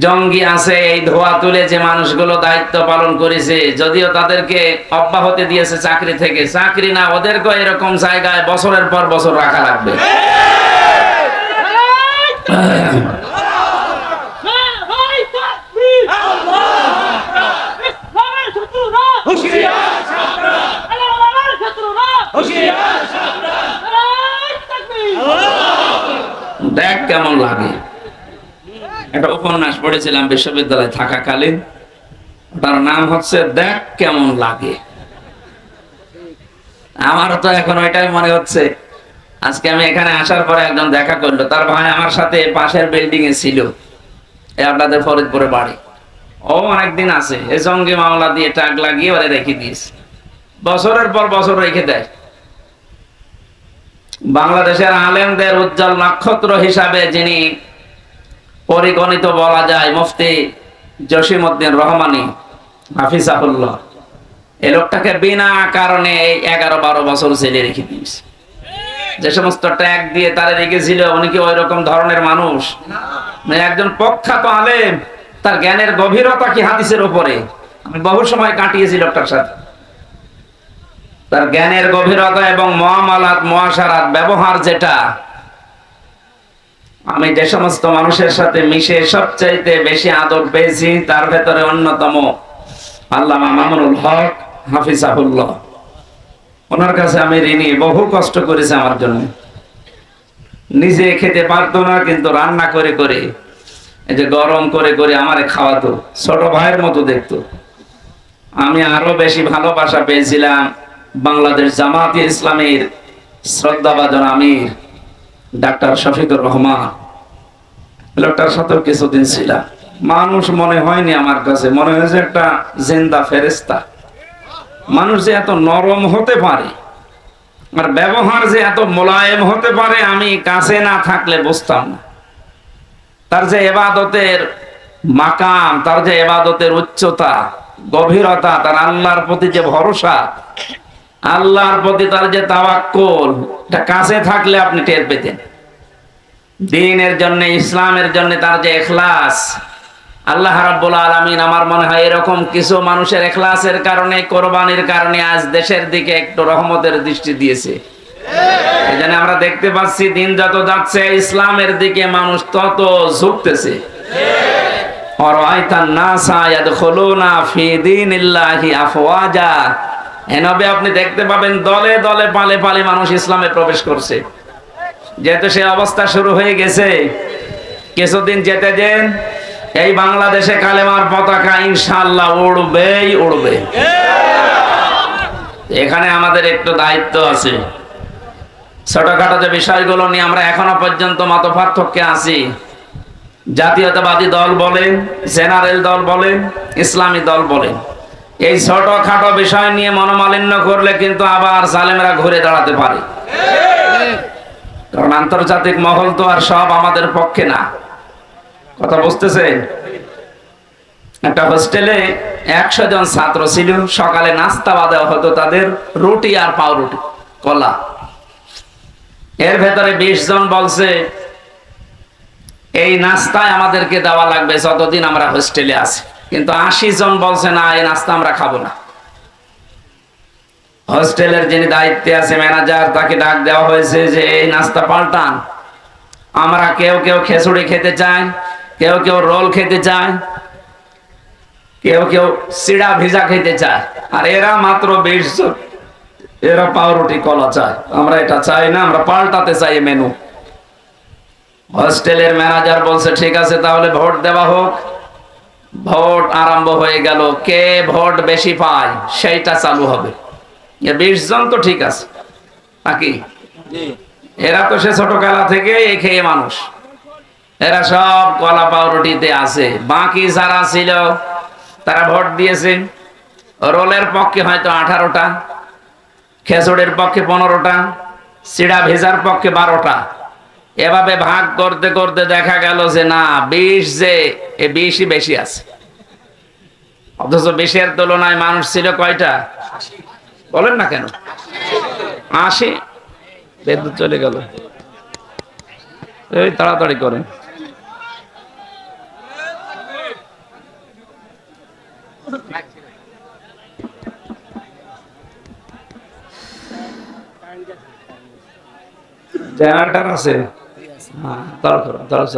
S1: জঙ্গি আছে এই ধোয়া তুলে যে মানুষগুলো দায়িত্ব পালন করেছে, যদিও তাদেরকে অব্যাহতি দিয়েছে চাকরি থেকে, চাকরি না, ওদেরকে এরকম জায়গায় বছরের পর বছর রাখা লাগবে। দেখ কেমন লাগে। একটা উপন্যাস পড়েছিলাম বিশ্ববিদ্যালয়ে থাকাকালীন, তার নাম হচ্ছে দেখ কেমন লাগে। আমারও তো এখন ওইটাই মনে হচ্ছে। আজকে আমি এখানে আসার পরে একজন দেখা করলো, তার ভাই আমার সাথে পাশের বিল্ডিং এ ছিল, আপনাদের ফরিদপুরে বাড়ি। ও অনেকদিন আছে, এই জঙ্গি মামলা দিয়ে টাক লাগিয়ে ওরে রেখে দিয়েছে, বছরের পর বছর রেখে দেয়। বাংলাদেশের আলেমদের উজ্জ্বল নক্ষত্র হিসাবে যিনি পরিগণিত বলা যায়, মুফতি জসিমউদ্দিন রহমানী হাফিজাহুল্লাহ, এই লোকটাকে বিনা কারণে 11-12 বছর জেলে রেখে দিয়েছে। যে সমস্ত ট্যাগ দিয়ে তারা রেখেছিল, উনি কি ওই রকম ধরনের মানুষ? একজন প্রখ্যাত আলেম, তার জ্ঞানের গভীরতা কি হাদিসের উপরে। আমি বহু সময় কাটিয়েছি লোকটার সাথে। তার জ্ঞানের গভীরতা এবং মুআমালাত মুআশারাত ব্যবহার, যেটা আমি যে সমস্ত মানুষের সাথে মিশে সবচাইতে বেশি আদর পেয়েছি, তার ভেতরে অন্যতম আল্লামা মামুনুল হক হাফিজাহুল্লাহ। ওনার কাছে আমি ঋণী, বহু কষ্ট করেছে আমার জন্য। নিজে খেতে পারতো না, কিন্তু রান্না করে করে, এই যে গরম করে করে আমারে খাওয়াতো, ছোট ভাইয়ের মতো দেখতো। আমি আরো বেশি ভালোবাসা পেয়েছিলাম বাংলাদেশ জামায়াতে ইসলামীর শ্রদ্ধাভাজন আমির ডাক্তার শফিকুর রহমান। লোকটার সাথেও কিছুদিন ছিলাম। মানুষ মনে হয়নি আমার কাছে, মনে হয়েছে একটা জিন্দা ফেরেশতা। মানুষ যে এত নরম হতে পারে, আর ব্যবহার যে এত মোলায়েম হতে পারে, আমি কাছে না থাকলে বুঝতাম না। তার যে ইবাদতের মাকাম, তার যে ইবাদতের উচ্চতা, গভীরতা, তার আল্লাহর প্রতি যে ভরসা, আল্লাহর প্রতি তার যে তাওয়াক্কুল, এটা কাছে থাকলে আপনি টের পেতেন। দ্বীনের জন্য, ইসলামের জন্য তার যে ইখলাস, আল্লাহ রাব্বুল আলামিন আমার মনে হয় এরকম কিছু মানুষের ইখলাসের কারণে, কোরবানির কারণে আজ দেশের দিকে একটু রহমতের দৃষ্টি দিয়েছে। এজন্য আমরা দেখতে পাচ্ছি দিন যত যাচ্ছে ইসলামের দিকে মানুষ তত ঝুঁকতেছে। ওয়ারাইতান নাসা ইয়াদখুলুনা ফি দীনিল্লাহি আফওয়াজা, এনবে আপনি দেখতে পাবেন দলে দলে পালে পালে মানুষ ইসলামে প্রবেশ করছে। যেহেতু সে অবস্থা শুরু হয়ে গেছে, কিছুদিন যেতে দেন, এই বাংলাদেশে কালেমার পতাকা ইনশাআল্লাহ উড়বেই উড়বে। এখানে আমাদের একটু দায়িত্ব আছে। ছোটখাটো যে বিষয়গুলো নিয়ে আমরা এখনো পর্যন্ত মত পার্থক্যে আছি, জাতীয়তাবাদী দল বলেন, জেনারেল দল বলেন, ইসলামী দল বলেন, এই ছোটখাটো বিষয় নিয়ে মনোমালিন্য করলে কিন্তু আবার জালেমরা ঘুরে দাঁড়াতে পারে। কারণ আন্তর্জাতিক মহল তো আর সব আমাদের পক্ষে না। কথা বুঝতেছেন? একটা হোস্টেলে 100 জন ছাত্র ছিল। সকালে নাস্তা দেওয়া হতো তাদের রুটি আর পাউরুটি, কলা। এর ভেতরে 20 জন বলছে এই নাস্তায় আমাদেরকে দেওয়া লাগবে যতদিন আমরা হোস্টেলে আছি। কিন্তু 80 জন বলছে না, এই নাস্তা আমরা খাবো না। হোস্টেলের যিনি দায়িত্বে আছে, ম্যানেজার, তাকে ডাক দেওয়া হয়েছে যে এই নাস্তা পাল্টান। আমরা কেউ কেউ খিচুড়ি খেতে চাই, কেউ কেউ রোল খেতে চায়, কেউ কেউ চিড়া ভিজা খেতে চায়, আর এরা মাত্র 20 জন, এরা পাউরুটি কলা চায়। আমরা এটা চাই না, আমরা পাল্টাতে চাই মেনু। হোস্টেলের ম্যানেজার বলছে ঠিক আছে, তাহলে ভোট দেওয়া হোক। ভোট আরম্ভ হয়ে গেল, কে ভোট বেশি পায় সেইটা চালু হবে। 20 জন তো ঠিক আছে, নাকি? এরা তো সে ছোটবেলা থেকে এই খেয়ে মানুষ, এরা সব কলা পাউরুটিতে আছে। বাকি যারা ছিল তারা ভোট দিয়েছে। রোলের পক্ষে হয়তো 18টা, খেজুরের পক্ষে 15টা, চিড়া ভেজার পক্ষে 12টা। এভাবে ভাগ করতে করতে দেখা গেল যে না, 20 যে 20ই বেশি আছে। অথচ 20-এর তুলনায় মানুষ ছিল কয়টা? বলেন না কেন? 80। বিদ্যুৎ চলে গেল, এই তাড়াতাড়ি করেন। জেনারেটর আছে? হ্যাঁ, তাড়াতাড়ি।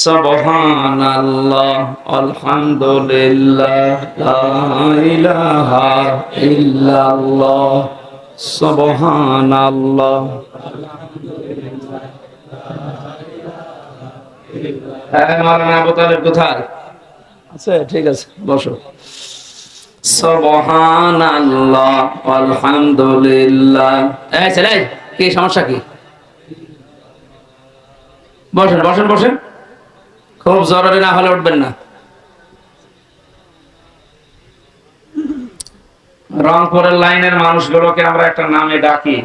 S1: সুবহানাল্লাহ, আলহামদুলিল্লাহ, লা ইলাহা ইল্লাল্লাহ, সুবহানাল্লাহ। হ্যাঁ, মাওলানা আবু তালেব কোথায় আছে? ঠিক আছে, বসো। সুবহানাল্লাহ আলহামদুলিল্লাহ। এই ছেলে, কি সমস্যা কি? বসেন বসেন বসেন, খুব জরুরি না হলে উঠবেন না। রংপুরের লাইনের মানুষগুলোকে আমরা একটা নামে ডাকি,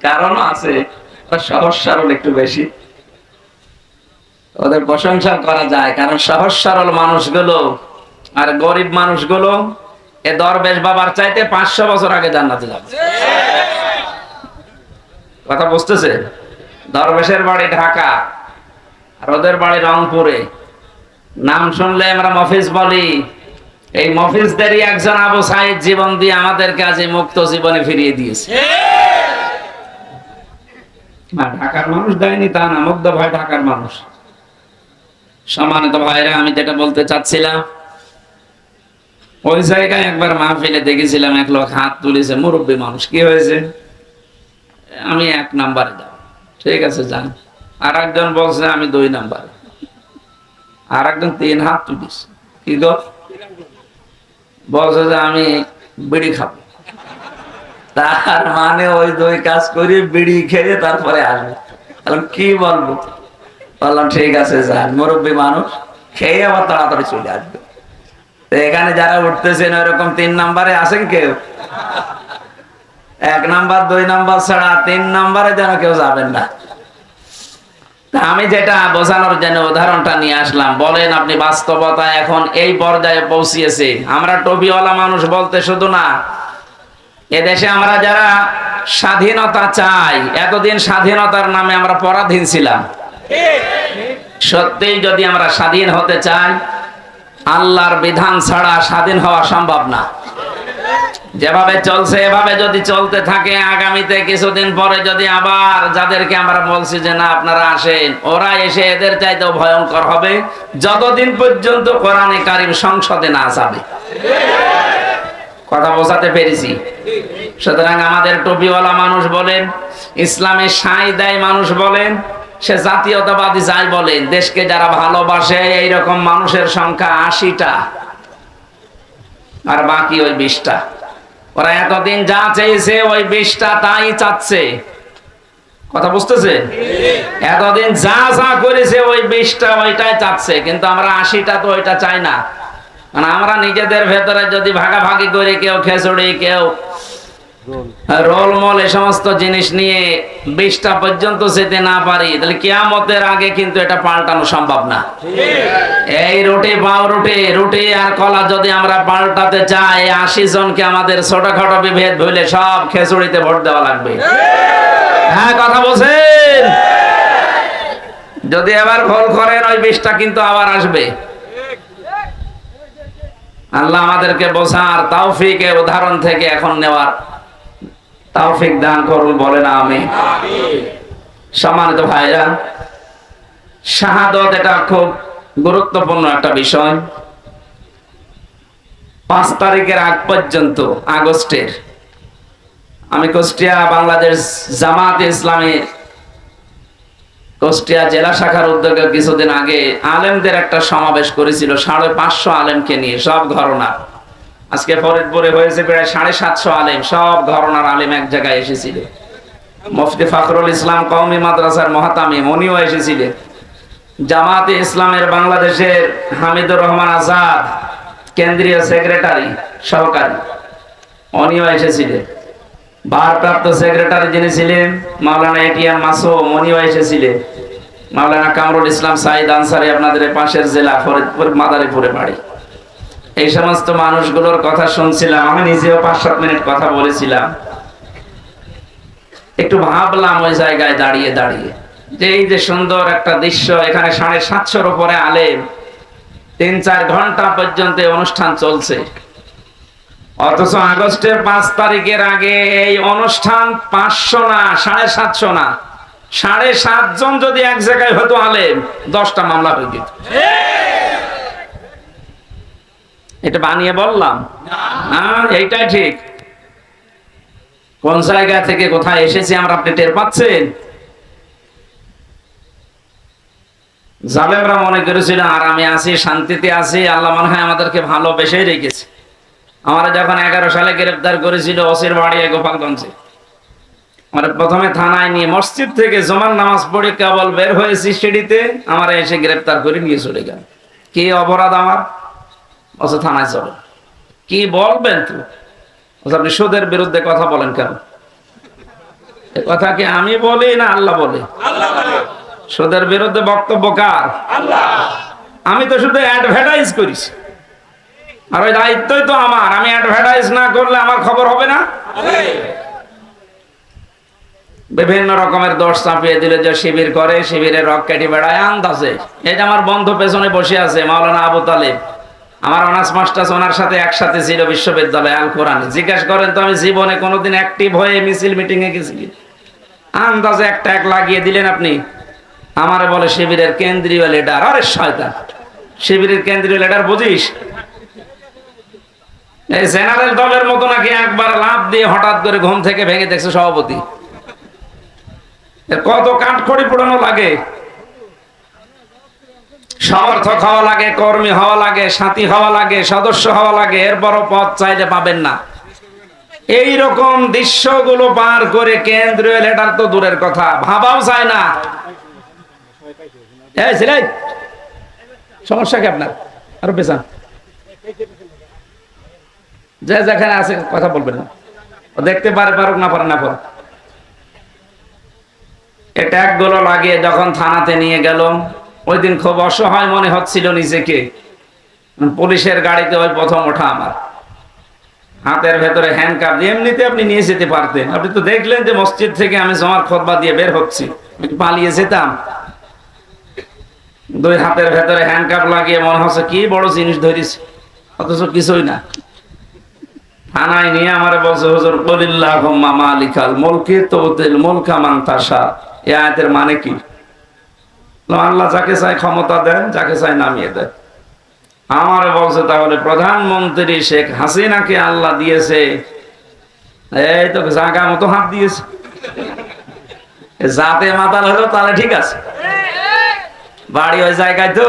S1: কারণ আছে, সহজ সরল একটু বেশি, ওদের প্রশংসা করা যায়, কারণ সহজ সরল মানুষগুলো আর গরিব মানুষগুলো এ দরবেশ বাবার চাইতে 500 বছর আগে জান্নাতে যাবে। কথা বুঝতেছে? দরবেশের বাড়ি ঢাকা আর ওদের বাড়ি রংপুরে। নাম শুনলে আমরা মফিজ বলি, এই মফিজদেরই একজন আবু সাইদ জীবন দিয়ে আমাদের কাছে মুক্ত জীবনে ফিরিয়ে দিয়েছে। ঢাকার মানুষ দেয়নি তা না, মুগ্ধ ভাই ঢাকার মানুষ। সম্মানিত ভাইরা, আমি যেটা বলতে চাচ্ছিলাম, ওই জায়গায় একবার মাহফিলে দেখেছিলাম এক লোক হাত তুলেছে, মুরব্বী মানুষ। কি হয়েছে? আমি 1 নাম্বারে যাব। ঠিক আছে যান। আর একজন বলছে আমি 2 নাম্বারে, আর একজন 3 হাত তুলিস। কি গো? বলছে যে আমি বিড়ি খাবো। তার মানে ওই 2 কাজ করে বিড়ি খেয়ে তারপরে আসবে। কি বলবো? বললাম ঠিক আছে যান, মুরব্বী মানুষ, খেয়ে আবার তাড়াতাড়ি চলে আসবে। এখানে যারা উঠতেছেন ওইরকম 3 নাম্বারে আছেন কেউ? 1 নাম্বার 2 নাম্বার ছাড়া 3 নাম্বারে যেন কেউ যাবেন না। আমি যেটা বোঝানোর জন্য উদাহরণটা নিয়ে আসলাম, বলেন আপনি বাস্তবতা এখন এই পর্যায়ে পৌঁছিয়েছে। আমরা টুপিওয়ালা মানুষ বলতে শুধু না, এদেশে আমরা যারা স্বাধীনতা চাই, এতদিন স্বাধীনতার নামে আমরা পরাধীন ছিলাম। সত্যিই যদি আমরা স্বাধীন হতে চাই, আল্লাহর বিধান ছাড়া স্বাধীন হওয়া সম্ভব না। যেভাবে চলছে এভাবে যদি চলতে থাকে, আগামীতে কিছুদিন পরে যদি আবার যাদেরকে আমরা বলছি যে না আপনারা আসেন, ওরা এসে এদের চাইতেও ভয়ঙ্কর হবে, যতদিন পর্যন্ত কোরআনে কারিম সংসদে না যাবে। কথা বোঝাতে পেরেছি? সুতরাং আমাদের টুপিওয়ালা মানুষ বলেন, ইসলামে সাই দেয় মানুষ বলেন, সে জাতীয়তাবাদী যাই বলেন, দেশকে যারা ভালোবাসে এইরকম মানুষের সংখ্যা 80টা, আর বাকি ওই 20টা। ওরা এতদিন যা চেয়েছে ওই 20টা তাই চাচ্ছে। কথা বুঝতেছে? এতদিন যা যা করেছে ওই 20টা ওইটাই চাচ্ছে, কিন্তু আমরা 80টা তো ওইটা চাই না। মানে আমরা নিজেদের ভেতরে যদি ভাগাভাগি করে, কেউ খিচুড়ি, কেউ রোলমল, এই সমস্ত জিনিস নিয়ে 20টা পর্যন্ত যেতে না পারি, তাহলে কিয়ামতের আগে কিন্তু এটা পাল্টানো সম্ভব না। এই রুটি পাউরুটি, রুটি আর কলা যদি আমরা পাল্টাতে চাই, 80 জনকে আমাদের ছোটখাটো বিভেদ ভুলে সব খিচুড়িতে ভোট দেওয়া লাগবে। হ্যাঁ, কথা বলছেন? যদি এবার ভুল করেন ওই 20টা কিন্তু আবার আসবে। আল্লাহ আমাদেরকে বোঝার তৌফিক, উদাহরণ থেকে এখন নেওয়ার তৌফিক দান করুন, বলেন আমিন। সম্মানিত ভাইরা, শাহাদাত এটা খুব গুরুত্বপূর্ণ একটা বিষয়। 5 তারিখের আগ পর্যন্ত, আগস্টের, আমি কুষ্টিয়া বাংলাদেশ জামাত ইসলামী কুষ্টিয়া জেলা শাখার উদ্যোগে কিছুদিন আগে আলেমদের একটা সমাবেশ করেছিল, 550 আলেমকে নিয়ে, সব ঘরানা। আজকে ফরিদপুরে হয়েছে প্রায় 750 আলেম, সব ঘরানার আলেম এক জায়গায় এসেছিল। মুফতি ফখরুল ইসলাম কওমি মাদ্রাসার মহাতামিম, উনিও এসেছিলেন। জামাতে ইসলামের বাংলাদেশের হামিদুর রহমান আজাদ, কেন্দ্রীয় সেক্রেটারি সহকারী, উনিও এসেছিলেন। ভারপ্রাপ্ত সেক্রেটারি যিনি ছিলেন মাওলানা এটিএম মাসুম, উনিও এসেছিলেন। মাওলানা কামরুল ইসলাম সাইদ আনসারী, আপনাদের পাশের জেলা ফরিদপুর মাদারীপুরে বাড়ি। এই সমস্ত মানুষগুলোর কথা শুনছিলাম, আমি নিজেও 5-7 মিনিট কথা বলেছিলাম। একটু ভাবলাম ওই জায়গায় দাঁড়িয়ে দাঁড়িয়ে যে এই যে সুন্দর একটা দৃশ্য, এখানে 750-র উপরে আলেম, 3-4 ঘন্টা পর্যন্ত অনুষ্ঠান চলছে, অথচ আগস্টের 5 তারিখের আগে এই অনুষ্ঠান 500 না, 750 না, 7.5 জন যদি এক জায়গায় হতো আলেম, 10টা মামলা হয়ে যেত। এটা বানিয়ে বললাম না, এইটাই ঠিক। কোন জায়গা থেকে কোথায় এসেছি আমরা, আপনি টের পাচ্ছেন? জালেমরা মনে করেছিল আর আমি আছি, শান্তিতে আছি, আল্লাহ মনে হয় আমাদেরকে ভালোবেসেই রেখেছে। আমরা যখন 11 সালে গ্রেফতার করেছিল ওসির বাড়ি গোপালগঞ্জে, আমার প্রথমে থানায় নিয়ে মসজিদ থেকে জুমার নামাজ পড়ে কেবল বের হয়েছি সিঁড়িতে, আমার এসে গ্রেফতার করে নিয়ে চলে গেল। কি অপরাধ আমার? বলছে থানায় চলো। কি বলবেন তো? আপনি সুদের বিরুদ্ধে কথা বলেন কেন? এ কথা কি আমি বলি না আল্লাহ বলে? সুদের বিরুদ্ধে বক্তব্য কার? আমি তো শুধু অ্যাডভার্টাইজ করেছি, আর ওই দায়িত্বই তো আমার। আমি অ্যাডভার্টাইজ না করলে আমার খবর হবে না। বিভিন্ন রকমের দোষ চাপিয়ে দিলে যে শিবির করে, শিবিরের রক কেটে বেড়ায় আন্দাজে। এই যে আমার বন্ধু পেছনে বসে আছে মাওলানা আবু তালেব, আমার অনার্স মাস্টার্স ওনার সাথে একসাথে ছিল বিশ্ববিদ্যালয়ে আল কোরআন। জিজ্ঞেস করেন তো আমি জীবনে কোনোদিন অ্যাক্টিভ হয়ে মিছিল মিটিং এ গেছি? আন্দাজে একটা এক লাগিয়ে দিলেন আপনি। আমারে বলে শিবিরের কেন্দ্রীয় লিডার। আরে শয়তান, শিবিরের কেন্দ্রীয় লিডার বুঝিস? এই জেনারেল দলের মতো নাকি একবার লাফ দিয়ে হঠাৎ করে ঘুম থেকে ভেঙে দেখছে সভাপতি? কত কাঠখড়ি পোড়ানো লাগে, সমর্থক হওয়া লাগে, কর্মী হওয়া লাগে, সাথী হওয়া লাগে, সদস্য হওয়া লাগে, এরপরও পদ চাইলে পাবেন না। এই রকম দৃশ্যগুলো পার করে কেন্দ্রীয় লিডার তো দূরের কথা, ভাবাও যায় না। সমস্যা কি আপনার? আরো পেছান, যে যেখানে আছে কথা বলবেন না। দেখতে পারে পারুক, না পারে না পারুক। ট্যাগ গুলো লাগিয়ে যখন থানাতে নিয়ে গেল, ওই দিন খুব অসহায় মনে হচ্ছিল নিজেকে। পুলিশের গাড়িতে ওই প্রথম ওঠা আমার, হাতের ভেতরে হ্যান্ডকাপ দিয়ে। এমনিতে আপনি নিয়ে যেতে পারতেন, আপনি তো দেখলেন যে মসজিদ থেকে আমি জমার খুতবা দিয়ে বের হচ্ছি, পালিয়ে যেতাম। দুই হাতের ভেতরে হ্যান্ডকাপ লাগিয়ে মনে হচ্ছে কি বড় জিনিস ধরিস, অথচ কিছুই না। থানায় নিয়ে আমার বলছে, হুজুর কুলিল্লাহুম্মা মালিকাল মুলকি তুতিল মুলকা মান তাশা। এই আয়াতের মানে কি? আল্লাহ যাকে চায় ক্ষমতা দেন, যাকে চায় নামিয়ে দেন। আমার বলছে তাহলে প্রধানমন্ত্রী শেখ হাসিনাকে আল্লাহ দিয়েছে, এই তো জায়গা মতো হাত দিয়েছে। যাতে মাতাল হলো তাহলে ঠিক আছে, বাড়ি ওই জায়গায় তো।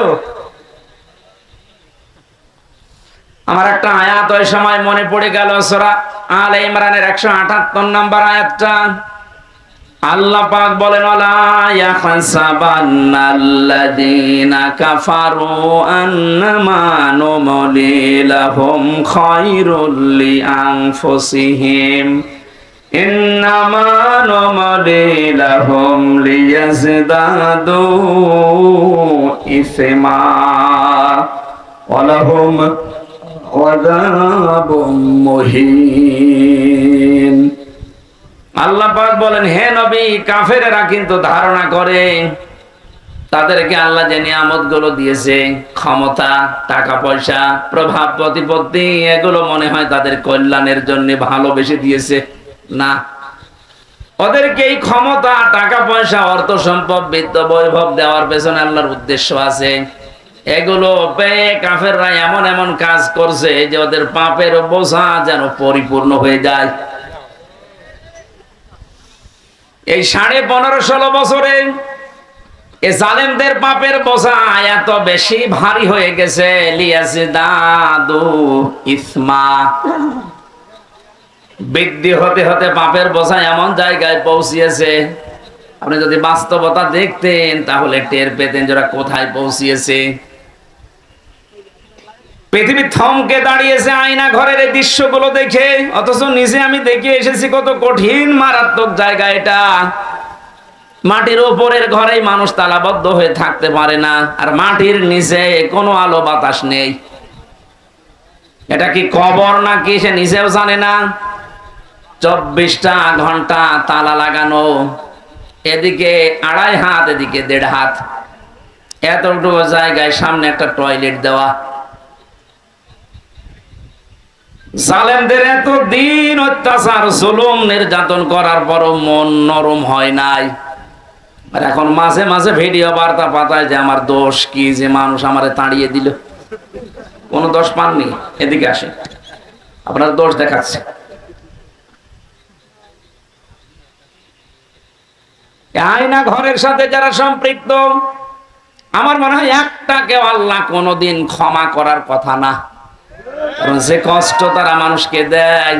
S1: আমার একটা আয়াত ওই সময় মনে পড়ে গেল, সূরা আলে ইমরানের 178 নম্বর আয়াতটা। আল্লাহ পাক বলেন, ওয়ালা ইয়াহসাবান্নাল্লাযীনা কাফারু আন্নামা নুমলি লাহুম খায়রুল লিআনফুসিহিম ইন্নামা নুমলি লাহুম লিয়াজদাদু ইসমা ওয়ালাহুম আযাবুম মুহিন। আল্লাহ পাক বলেন, হে নবী, কাফেরেরা কিন্তু ধারণা করে তাদেরকে আল্লাহ যে নিয়ামত গুলো দিয়েছে, ক্ষমতা, টাকা পয়সা, প্রভাব প্রতিপত্তি, এগুলো মনে হয় তাদের কল্যাণের জন্য ভালোবেসে দিয়েছে। না, ওদেরকে এই ক্ষমতা, টাকা পয়সা, অর্থ সম্পদ, বিত্ত বৈভব দেওয়ার পেছনে আল্লাহর উদ্দেশ্য আছে। এগুলো পেয়ে কাফেররা এমন এমন কাজ করছে যে ওদের পাপের বোঝা যেন পরিপূর্ণ হয়ে যায়। এই 15.5-16 বছরে এ জালেমদের পাপের বোঝা এত বেশি ভারী হয়ে গেছে, লিয়াজদাদু ইসমা, বৃদ্ধি হতে হতে পাপের বোঝা এমন জায়গায় পৌঁছিয়েছে, আপনি যদি বাস্তবতা দেখতেন তাহলে টের পেতেন যারা কোথায় পৌঁছিয়েছে। পৃথিবী থমকে দাঁড়িয়েছে আয়না ঘরের এই দৃশ্যগুলো দেখে, অথচ নিজে আমি দেখে এসেছি কত কঠিন মারাত্মক জায়গা এটা। মাটির উপরের ঘরেই মানুষ তালাবদ্ধ হয়ে থাকতে পারে না, আর মাটির নিচে কোনো আলো বাতাস নেই। এটা কি কবর নাকি সে নিজেও জানে না। 24টা ঘন্টা তালা লাগানো, এদিকে 2.5 হাত, এদিকে 1.5 হাত, এতটুকু জায়গায় সামনে একটা টয়লেট দেওয়া। জালেমদের এত দিন অত্যাচার, জুলুম, নির্যাতন করার পরও মন নরম হয় নাই। আর এখন মাঝে মাঝে ভিডিও বার্তা পাঠায় যে আমার দোষ কি যে মানুষ আমারে তাড়িয়ে দিল। কোন দোষ পাননি, এদিকে আসে, আপনার দোষ দেখাচ্ছে। আয়না ঘরের সাথে যারা সম্পৃক্ত, আমার মনে হয় একটাকেও আল্লাহ কোনোদিন ক্ষমা করার কথা না, কারণ যে কষ্ট তারা মানুষকে দেয়,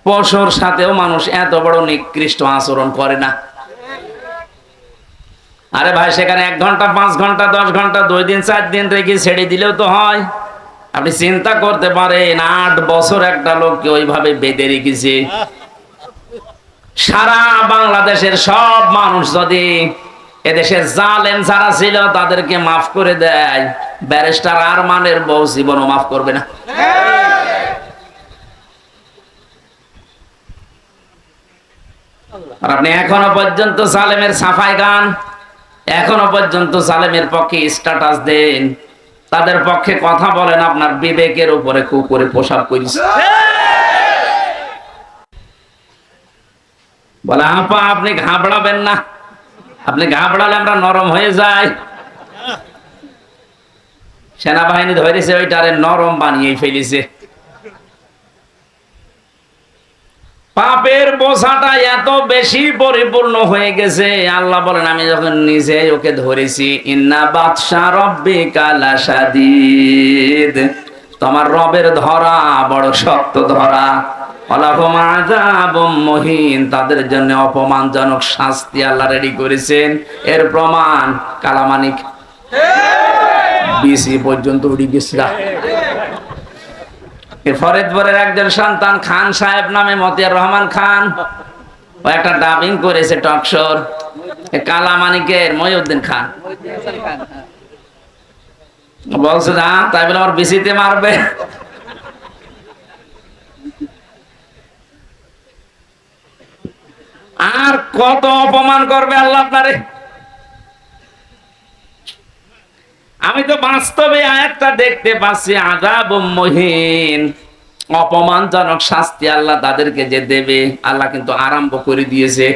S1: পশুর সাথেও মানুষ এত বড় নিকৃষ্ট আচরণ করে না। আরে ভাই, সেখানে 1 ঘন্টা 5 ঘন্টা 10 ঘন্টা 2 দিন 4 দিন রেখে ছেড়ে দিলেও তো হয়। আপনি চিন্তা করতে পারেন 8 বছর একটা লোককে ওইভাবে বেঁধে রেখেছে। সারা বাংলাদেশের সব মানুষ যদি এদেশের জালেম যারা ছিল তাদেরকে মাফ করে দেয়, ব্যারিস্টার আরমানের বউ জীবনও মাফ করবে না। আর আপনি এখনো পর্যন্ত জালেমের সাফাই গান, এখনো পর্যন্ত জালেমের পক্ষে স্ট্যাটাস দেন, তাদের পক্ষে কথা বলেন, আপনার বিবেকের উপরে কুকুরে পোশাক করিস। বলে আপা আপনি ঘাবড়াবেন না, আপনি ঘাবড়ালে আমরা নরম হয়ে যাই। সেনাবাহিনী ধরেছে ওইটারে নরম বানিয়ে ফেলেছে। পাপের বোঝাটা এত বেশি পরিপূর্ণ হয়ে গেছে, আল্লাহ বলেন আমি যখন নিজে ওকে ধরেছি, ইন্না বাতশা রাব্বিকা লাশাদীদ, তোমার রবের ধরা বড় শক্ত ধরা। ওয়ালাহুম আযাবুম মুহিন, তাদের জন্য অপমানজনক শাস্তি আল্লাহ রেডি করেছেন। এর প্রমাণ কালামানিক বিসি পর্যন্ত উড়ে গেছে। ফরিদপুরের একজন সন্তান খান সাহেব নামে, মতিয়ার রহমান খান, ও একটা ডাবিং করেছে টকশোর। কালামানিকের মহিউদ্দিন খান বলছে না, তাই বলে আমার বিসিতে মারবে। আর কত অপমান করবে আল্লাহ আপনারে। আমি তো বাস্তবে আয়াতটা দেখতে পাচ্ছি, আযাবুম মুহিন, অপমানজনক শাস্তি আল্লাহ তাদেরকে যে দেবে, আল্লাহ কিন্তু আরম্ভ করে দিয়েছে।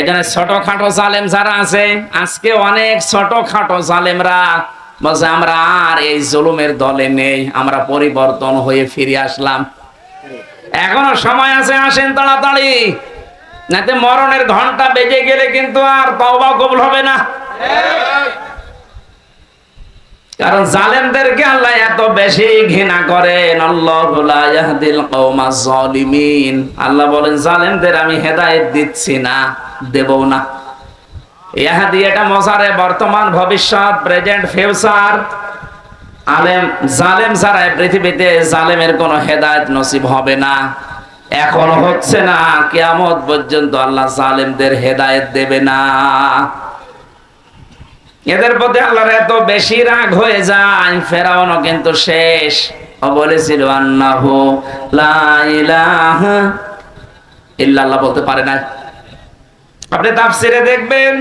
S1: এখানে ছোটখাটো জালেম যারা আছে, আজকে অনেক ছোটখাটো জালেমরা বলছে আমরা আর এই জুলুমের দলে নেই, আমরা পরিবর্তন হয়ে ফিরে আসলাম। এখনো সময় আছে, আসেন তাড়াতাড়ি, নাতে মরণের ঘন্টা বেজে গেলে কিন্তু আর তওবা কবুল হবে না। কারণ জালেমদেরকে আল্লাহ এত বেশি ঘৃণা করেন। আল্লাহু লা ইয়াহদিল কওমাজ জালিমিন, আল্লাহ বলেন জালেমদের আমি হেদায়েত দিচ্ছি না, দেবও না। ইয়াহদি এটা মজারে বর্তমান ভবিষ্যৎ, প্রেজেন্ট ফিউচার। জালেম ছাড়া পৃথিবীতে জালেমের কোনো হেদায়েত নসিব হবে না, এখনো হচ্ছে না, কিয়ামত পর্যন্ত আল্লাহ জালেমদের হেদায়েত দেবে না। এদের প্রতি আল্লাহর এত বেশি রাগ হয়ে যায়, ফেরাউনও কিন্তু শেষ। ও বলেছিল আন্নাহু লা ইলাহা ইল্লাল্লাহ, বলতে পারে না। আপনি তাফসিরে দেখবেন,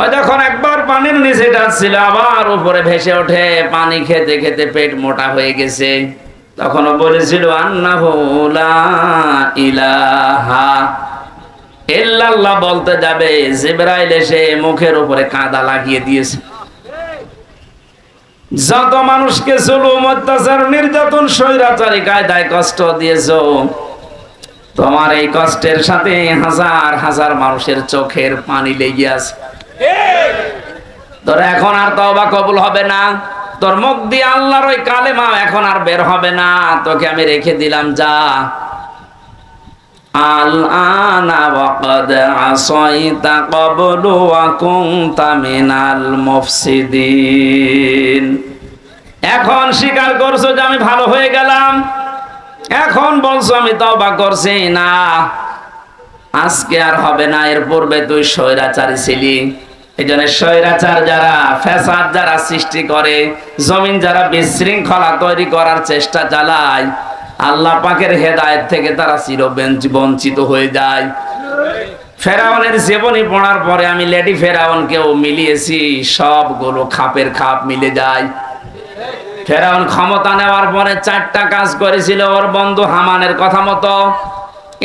S1: ওই যখন একবার পানির নিচে যাচ্ছিল, আবার উপরে ভেসে ওঠে, পানি খেতে খেতে পেট মোটা হয়ে গেছে, তখনও বলেছিল আন্নাহু লা ইলাহা ইল্লাল্লাহ বলতে যাবে, জিবরাইল এসে মুখের উপরে কাদা লাগিয়ে দিয়েছে। যত মানুষকে জুলুম, অত্যাচার, নির্যাতন, স্বৈরাচারী কায়দায় কষ্ট দিয়েছো, তোমার এই কষ্টের সাথে হাজার হাজার মানুষের চোখের পানি লেগে আছে। তোর এখন আর তওবা কবুল হবে না, তোর মুখ দিয়ে আল্লাহর ওই কালেমা এখন আর বের হবে না, তোকে আমি রেখে দিলাম, যা। আল আনা ওয়াকাদ আসাইতা ক্বাবলু ওয়া কুনতা মিনাল মুফসিদিন, এখন স্বীকার করছো যে আমি ভালো হয়ে গেলাম, এখন বলছো আমি তওবা করছি না, আজকে আর হবে না। এর পূর্বে তুই স্বৈরাচারী ছিলি। এই জন্য স্বৈরাচার যারা, ফ্যাসাদ যারা সৃষ্টি করে, জমিন যারা বিশৃঙ্খলা তৈরি করার চেষ্টা চালায়, আল্লাহ পাকের হেদায়েত থেকে তারা চিরবঞ্চিত হয়ে যায়। ফেরাউনের জীবনী পড়ার পরে আমি লেডি ফেরাউনকেও মিলিয়েছি, সবগুলো খাপের খাপ মিলে যায়। ফেরাউন ক্ষমতা নেওয়ার পরে 4টা কাজ করেছিল ওর বন্ধু হামানের কথা মতো।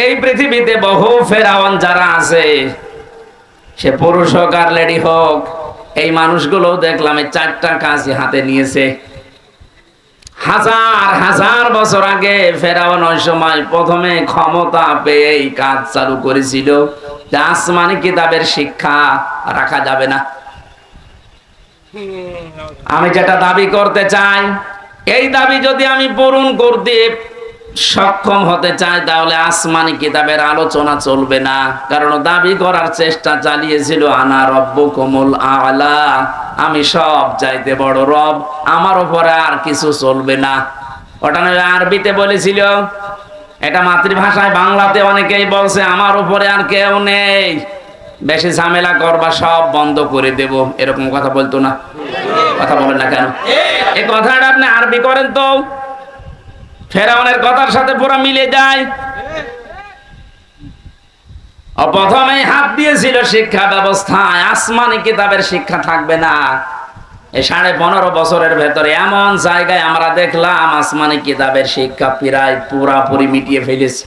S1: এই পৃথিবীতে বহু ফেরাউন যারা আছে, সে পুরুষ হোক আর লেডি হোক, এই মানুষগুলো দেখলাম এই 4টা কাজই হাতে নিয়েছে। হাজার হাজার বছর আগে ফেরাউন ওই সময় প্রথমে ক্ষমতা পেয়ে এই কাজ চালু করেছিল যে আসমানি কিতাবের শিক্ষা রাখা যাবে না, আমি যেটা দাবি করতে চাই, এই দাবি যদি আমি পূরণ করতে সক্ষম হতে চাই, তাহলে আসমানি কিতাবের আলোচনা চলবে না। কারণ দাবি করার চেষ্টা চালিয়েছিল আনা রব্বুকুমুল আ'লা, আমি সব চাইতে বড় রব, আমার উপরে আর কিছু চলবে না। ওটা নয় আরবিতে বলেছিল, এটা মাতৃভাষায় বাংলাতে অনেকেই বলছে আমার উপরে আর কেউ নেই, বেশি ঝামেলা করবা সব বন্ধ করে দেব, এরকম কথা বলতো না? কথা বলেন না কেন? এই কথাটা আপনি আরবি করেন তো ফেরাউনের কথার সাথে পুরো মিলে যায়। প্রথমেই হাত দিয়েছিল শিক্ষা ব্যবস্থায়, আসমানি কিতাবের শিক্ষা থাকবে না। এই 15.5 বছরের ভেতরে এমন জায়গায় আমরা দেখলাম আসমানি কিতাবের শিক্ষা প্রায় পুরাপুরি মিটিয়ে ফেলেছে।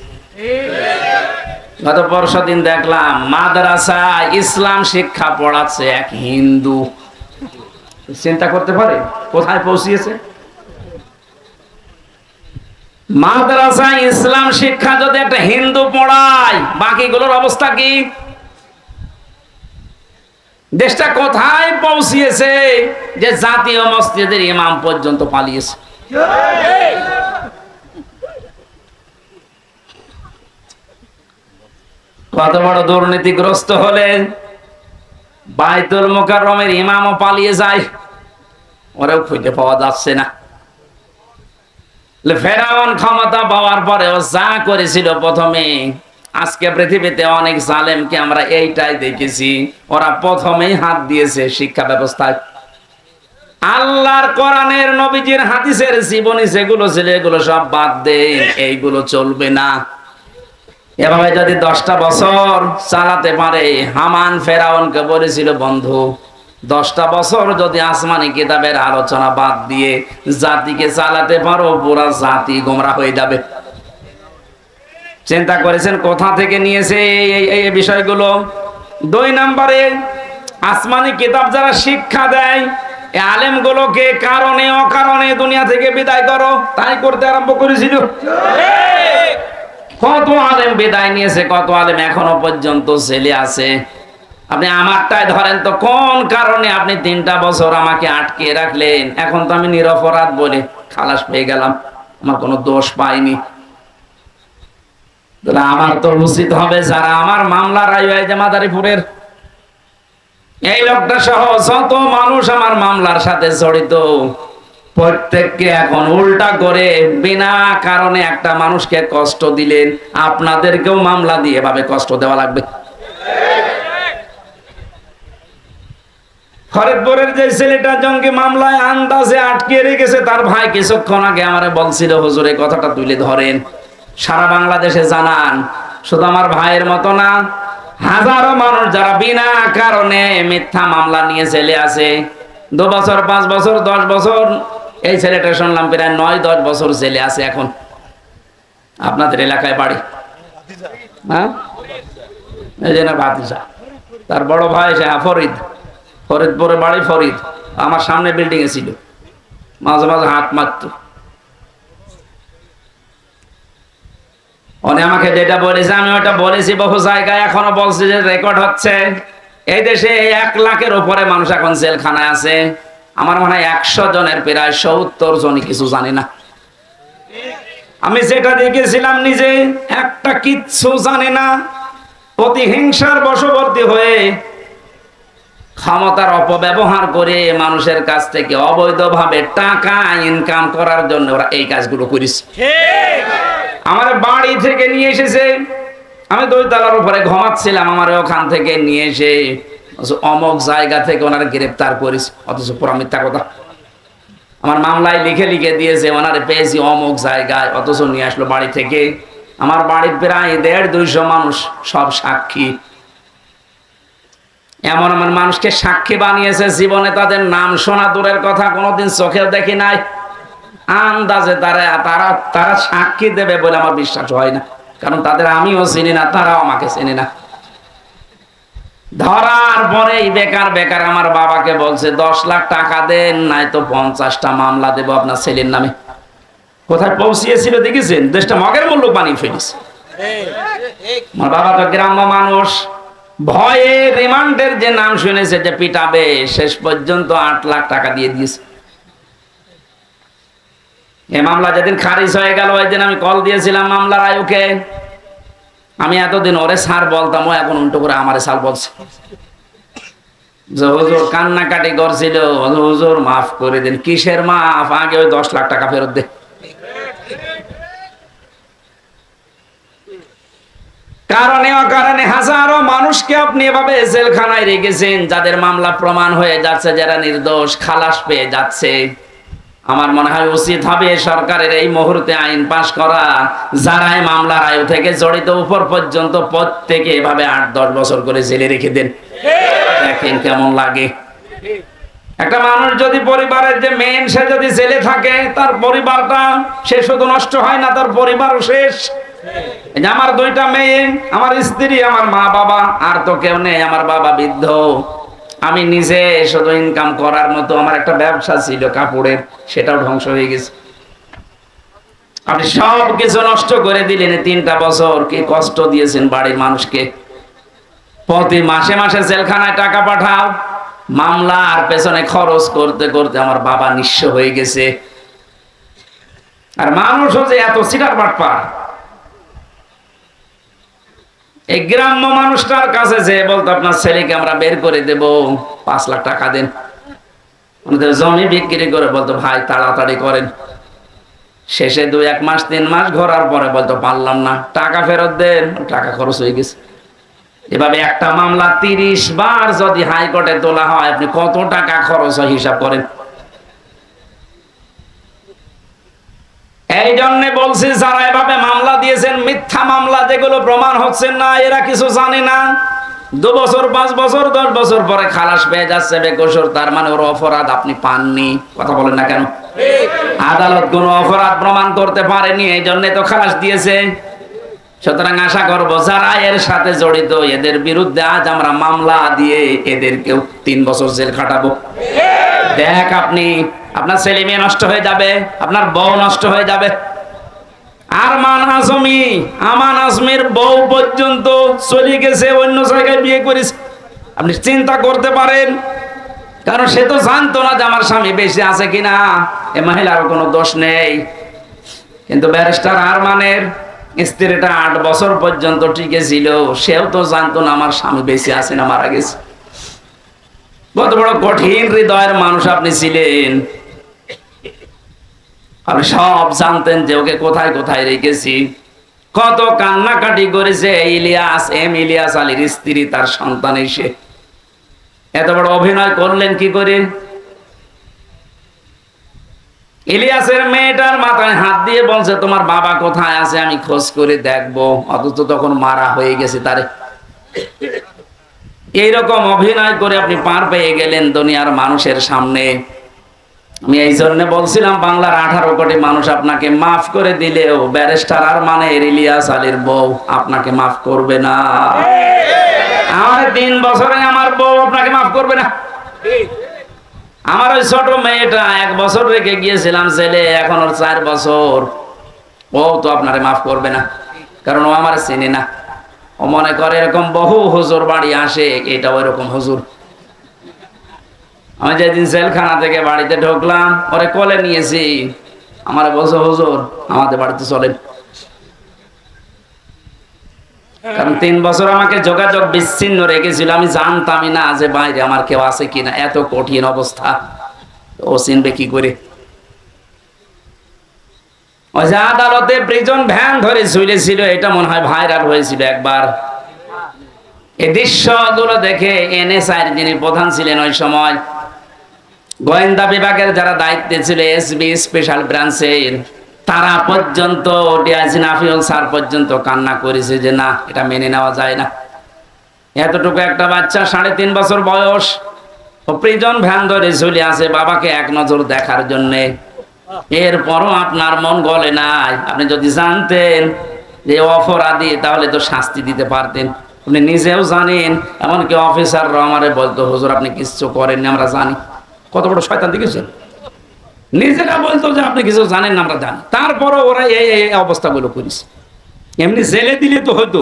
S1: গত পরশুদিন দেখলাম মাদ্রাসা ইসলাম শিক্ষা পড়াচ্ছে এক হিন্দু। চিন্তা করতে পারে কোথায় পৌঁছিয়েছে? মাদ্রাসা ইসলাম শিক্ষা যদি একটা হিন্দু পড়ায়, বাকিগুলোর অবস্থা কি? দেশটা কোথায় পৌঁছিয়েছে যে জাতীয় মসজিদের ইমাম পর্যন্ত পালিয়েছে। কত বড় দুর্নীতিগ্রস্ত হলে বাইতুল মুকাররমের ইমামও পালিয়ে যায়, ওরাও খুঁজে পাওয়া যাচ্ছে না। ফেরাউন ক্ষমতা পাওয়ার পরে ও যা করেছিল প্রথমে, আজকে পৃথিবীতে অনেক জালেমকে আমরা এইটাই দেখেছি, ওরা প্রথমেই হাত দিয়েছে শিক্ষা ব্যবস্থায়। আল্লাহর কোরআনের নবীজির হাদিসের জীবনী যেগুলো ছিল এগুলো সব বাদ দেন, এইগুলো চলবে না। এভাবে যদি 10টা বছর চালাতে পারে, হামান ফেরাউনকে বলেছিল বন্ধু 10টা বছর যদি আসমানি কিতাবের আলোচনা বাদ দিয়ে জাতিকে চালাতে পারো, পুরা জাতি গোমরা হয়ে যাবে। চিন্তা করেছেন কোথা থেকে নিয়েছে এই বিষয়গুলো? 2 নম্বরে আসমানি কিতাব যারা শিক্ষা দেয়, এই আলেমগুলোকে কারণে অকারণে দুনিয়া থেকে বিদায় করো, তাই করতে আরম্ভ করেছিল। কত আলেম বিদায় নিয়েছে, কত আলেম এখনো পর্যন্ত জেলে আছে। আপনি আমারটাই ধরেন তো, কোন কারণে আপনি 3টা বছর আমাকে আটকে রাখলেন? এখন তো আমি নিরপরাধ বলে খালাস পেয়ে গেলাম, আমার কোনো দোষ পাইনি। আমার তো উচিত হবে যারা আমার মামলা রায় যে মাদারীপুরের এই লোকটা সহ যত মানুষ আমার মামলার সাথে জড়িত, প্রত্যেককে এখন উল্টা করে বিনা কারণে একটা মানুষকে কষ্ট দিলেন, আপনাদেরকেও মামলা দিয়ে এভাবে কষ্ট দেওয়া লাগবে। ফরিদপুরের যে ছেলেটা জঙ্গি মামলায় আন্দাজে আটকে রেখেছে, তার ভাই কিছুক্ষণ আগে আমারে বলছিল হুজুর এই কথাটা তুলে ধরেন, সারা বাংলাদেশে জানান। শুধু আমার ভাইয়ের মতো না, হাজারো মানুষ যারা বিনা কারণে মিথ্যা মামলা নিয়ে জেলে আছে, 2 বছর 5 বছর 10 বছর। এই ছেলেটা শুনলাম প্রায় 9-10 বছর জেলে আছে এখন। আপনাদের এলাকায় বাড়ি? হ্যাঁ, এই যে না ভাতিজা, তার বড় ভাই সে ফরিদপুরে বাড়ি। ফরিদ আমার সামনে বিল্ডিং এ ছিল, মাঝে মাঝে হাত মারত। উনি আমাকে যেটা বলেছে আমি ওটা বলেছি বহু জায়গায়, এখনো বলছি যে রেকর্ড হচ্ছে। এই দেশে 1 লাখের উপরে মানুষ এখন জেলখানায় আছে। আমার মনে হয় 100 জনের প্রায় 70 জনই কিছু জানে না। আমি যেটা দেখেছিলাম নিজে, একটা কিচ্ছু জানে না, প্রতিহিংসার বশবর্তী হয়ে ক্ষমতার অপব্যবহার করে মানুষের কাছ থেকে অবৈধভাবে টাকা ইনকাম করার জন্য ওরা এই কাজগুলো করেছে। আমার বাড়ি থেকে নিয়ে এসেছে, আমি 2 তলার উপরে ঘুমাচ্ছিলাম, আমার ওখান থেকে নিয়ে এসে অমুক জায়গা থেকে ওনারা গ্রেফতার করেছে, অথচ পুরা মিথ্যা কথা। আমার মামলায় লিখে লিখে দিয়েছে ওনারে পেয়েছি অমুক জায়গায়, অথচ নিয়ে আসলো বাড়ি থেকে। আমার বাড়ির প্রায় 150-200 মানুষ, সব সাক্ষী। এমন এমন মানুষকে সাক্ষী বানিয়েছে, জীবনে তাদের নাম শোনা দূরের কথা, কোনোদিন চোখেও দেখি নাই। আন্দাজে তারা সাক্ষী দেবে বলে আমার বিশ্বাস হয় না, কারণ তাদের আমিও চিনি না, তারাও আমাকে চিনি না। ধরার পরেই বেকার বেকার আমার বাবাকে বলছে 10 লাখ টাকা দেন, নাই তো 50টা মামলা দেব আপনার ছেলের নামে। কোথায় পৌঁছিয়েছিল দেখেছেন? দেশটা মগের মূল্য বানিয়ে ফেলেছে। আমার বাবা তো গ্রাম্য মানুষ, ভয়ে রিমান্ডের যে নাম শুনেছে যে পিটাবে, শেষ পর্যন্ত 8 লাখ টাকা দিয়ে দিয়েছে। এই মামলা যেদিন খারিজ হয়ে গেল ওই দিন আমি কল দিয়েছিলাম মামলার আয়ুকে। আমি এতদিন ওরে স্যার বলতাম, ও এখন উল্টো করে আমারে স্যার বলছে। যে হুজুর কান্নাকাটি করছিল, হুজুর মাফ করে দিন। কিসের মাফ? আগে ওই 10 লাখ টাকা ফেরত দে। কারণে অকারণে হাজারো মানুষকে আপনি এভাবে জেলখানায় রেখেছেন, যাদের মামলা প্রমাণ হয়ে যাচ্ছে, যারা নির্দোষ খালাস পেয়ে যাচ্ছে। আমার মনে হয় উচিত হবে সরকারের এই মুহূর্তে আইন পাশ করা, যারা এই মামলার আয়ু থেকে জড়িত উপর পর্যন্ত প্রত্যেকে এভাবে 8-10 বছর করে জেলে রেখে দেন। দেখেন কেমন লাগে। একটা মানুষ যদি পরিবারের যে মেন, সে যদি জেলে থাকে, তার পরিবারটা সে শুধু নষ্ট হয় না, তার পরিবারও শেষ। আমার 2টা মেয়ে, আমার স্ত্রী, আমার মা বাবা, আর তো কেউ নেই। আমার বাবা বৃদ্ধ, আমি নিজে শুধু ইনকাম করার মতো আমার একটা ব্যবসা ছিল কাপড়ের, সেটাও ধ্বংস হয়ে গেছে। আপনি সব কিছু নষ্ট করে দিলেন। 3টা বছর কি কষ্ট দিয়েছেন বাড়ির মানুষকে। প্রতি মাসে মাসে জেলখানায় টাকা পাঠাও, মামলার পেছনে খরচ করতে করতে আমার বাবা নিঃস্ব হয়ে গেছে। আর মানুষও যে এত সিটার বাটপার। এই গ্রাম্য মানুষটার কাছে যে বলতো আপনার ছেলেকে আমরা বের করে দেব, 5 লাখ টাকা দেন। আমাদের জমি বিক্রি করে বলতো ভাই তাড়াতাড়ি করেন। শেষে 2-1 মাস 3 মাস ঘোরার পরে বলতো পারলাম না, টাকা ফেরত দেন। টাকা খরচ হয়ে গেছে। এভাবে একটা মামলা 30 বার যদি হাইকোর্টে তোলা হয়, আপনি কত টাকা খরচ হয় হিসাব করেন। এই জন্য বলছি, যারা এভাবে মামলা দিয়েছেন, মিথ্যা মামলা যেগুলো প্রমাণ হচ্ছে না, এরা কিছু জানে না। 2 বছর 5 বছর 10 বছর পরে খালাস পেয়ে যাচ্ছে বেকসুর, তার মানে ওর অপরাধ আপনি পাননি। কথা বলেন না কেন? আদালত কোনো অপরাধ প্রমাণ করতে পারেনি, এই জন্য তো খালাস দিয়েছে। সুতরাং আশা করবো যারা এর সাথে জড়িত, এদের বিরুদ্ধে আজ আমরা মামলা দিয়ে এদেরকেও 3 বছর জেল খাটাবো। দেখ আপনি, আপনার ছেলে মেয়ে নষ্ট হয়ে যাবে, আপনার বউ নষ্ট হয়ে যাবে। আর আমান আজমির বউ পর্যন্ত চলে গেছে, অন্য জায়গায় বিয়ে করেছে। আপনি চিন্তা করতে পারেন, কারণ সে তো জানতো না যে আমার স্বামী বেঁচে আছে কিনা। এ মহিলার কোনো দোষ নেই। কিন্তু ব্যারিস্টার আরমানের স্ত্রীটা 8 বছর পর্যন্ত টিকে ছিল, সেও তো জানতো না আমার স্বামী বেঁচে আছে না মারা গেছে। কত বড় কঠিন হৃদয়ের মানুষ আপনি ছিলেন। আপনি সব জানতেন যে ওকে কোথায় কোথায় রেখেছি। কত কান্নাকাটি করেছে ইলিয়াস আলীর স্ত্রী, তার সন্তান এসে। এত বড় অভিনয় করলেন কি করে? ইলিয়াসের মেয়েটার মাথায় হাত দিয়ে বলছে তোমার বাবা কোথায় আছে আমি খোঁজ করে দেখবো, অথচ তখন মারা হয়ে গেছে তারে। এইরকম অভিনয় করে আপনি পার পেয়ে গেলেন দুনিয়ার মানুষের সামনে। আমি এই জন্য বলছিলাম, বাংলার 18 কোটি মানুষ আপনাকে মাফ করে দিলেও ব্যারিস্টার আরমানের ইলিয়াস আলীর বউ আপনাকে মাফ করবে না। আমার 3 বছরে আমার বউ আপনাকে মাফ করবে না। আমার ওই ছোট মেয়েটা 1 বছর রেখে গিয়েছিলাম ছেলে, এখন ওর 4 বছর, ও তো আপনারে মাফ করবে না, কারণ ও আমার চিনি না। ও মনে করে এরকম বহু হুজুর বাড়ি আসে, এটা ওইরকম হুজুর। আমি যেদিন জেলখানা থেকে বাড়িতে ঢুকলাম, ওরে কোলে নিয়েছি, আমার বলছে হুজুর আমাদের বাড়িতে চলেন। কারণ 3 বছর আমাকে যোগাযোগ বিচ্ছিন্ন রেখেছিল, আমি জানতামই না যে বাইরে আমার কেউ আছে কিনা। এত কঠিন অবস্থা, ও চিনবে কি করে? ওই যে আদালতে প্রিজন ভ্যান ধরে ঝুলেছিল, এটা মনে হয় ভাইরাল হয়েছিল একবার। এই দৃশ্যগুলো দেখে এনএসআই যিনি প্রধান ছিলেন ওই সময়, গোয়েন্দা বিভাগের যারা দায়িত্বে ছিল, এসবি স্পেশাল ব্রাঞ্চের, তারা পর্যন্ত, ডিআইজি নাফিউল স্যার পর্যন্ত কান্না করেছে যে না, এটা মেনে নেওয়া যায় না। এতটুকু একটা বাচ্চা, 3.5 বছর বয়স, ও প্রিজন ভ্যান ধরে ঝুলে আছে বাবাকে এক নজর দেখার জন্য। এরপরও আপনার মন গলে নাই। আপনি যদি জানতেন যে অপরাধী, তাহলে তো শাস্তি দিতে পারতেন। আপনি নিজেও জানেন, এমনকি অফিসাররা আমারে বলতো হুজুর আপনি কিছু করেননি, আমরা জানি। কত বড় শয়তান দেখেছেন? নিজেরা বলতো যে আপনি কিছু জানেন না, আমরা জানি। তারপরও ওরা এই অবস্থাগুলো করেছে। এমনি জেলে দিলে তো হতো,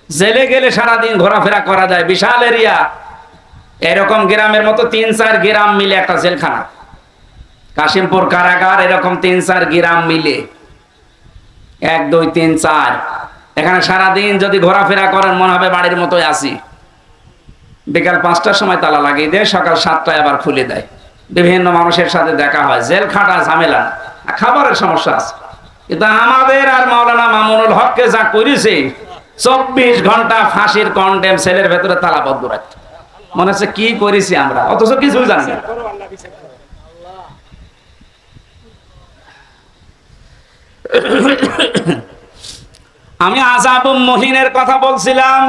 S1: জেলে গেলে সারাদিন ঘোরাফেরা করা যায়, বিশাল এরিয়া। এরকম গ্রামের মতো 3-4 গ্রাম মিলে একটা জেলখানা। কাশিমপুর কারাগার এরকম 3-4 গ্রাম মিলে, 1, 2, 3, 4। এখানে সারাদিন যদি ঘোরাফেরা করেন মনে হবে বাড়ির মতোই আছি। বিকাল 5টার সময় তালা লাগিয়ে দেয়, সকাল 7টায় আবার খুলে দেয়। বিভিন্ন মানুষের সাথে দেখা হয়। জেল খাটা ঝামেলা, খাবারের সমস্যা আছে। কিন্তু আমাদের আর মাওলানা মামুনুল হককে যা করেছে, 24 ঘন্টা ফাঁসির কন্ডেম সেলের ভেতরে তালাবদ্ধ রাখছে। মনে হচ্ছে কি করেছি আমরা, অথচ কিছুই জানি না। আমি আযাবুম মুহিনের কথা বলছিলাম।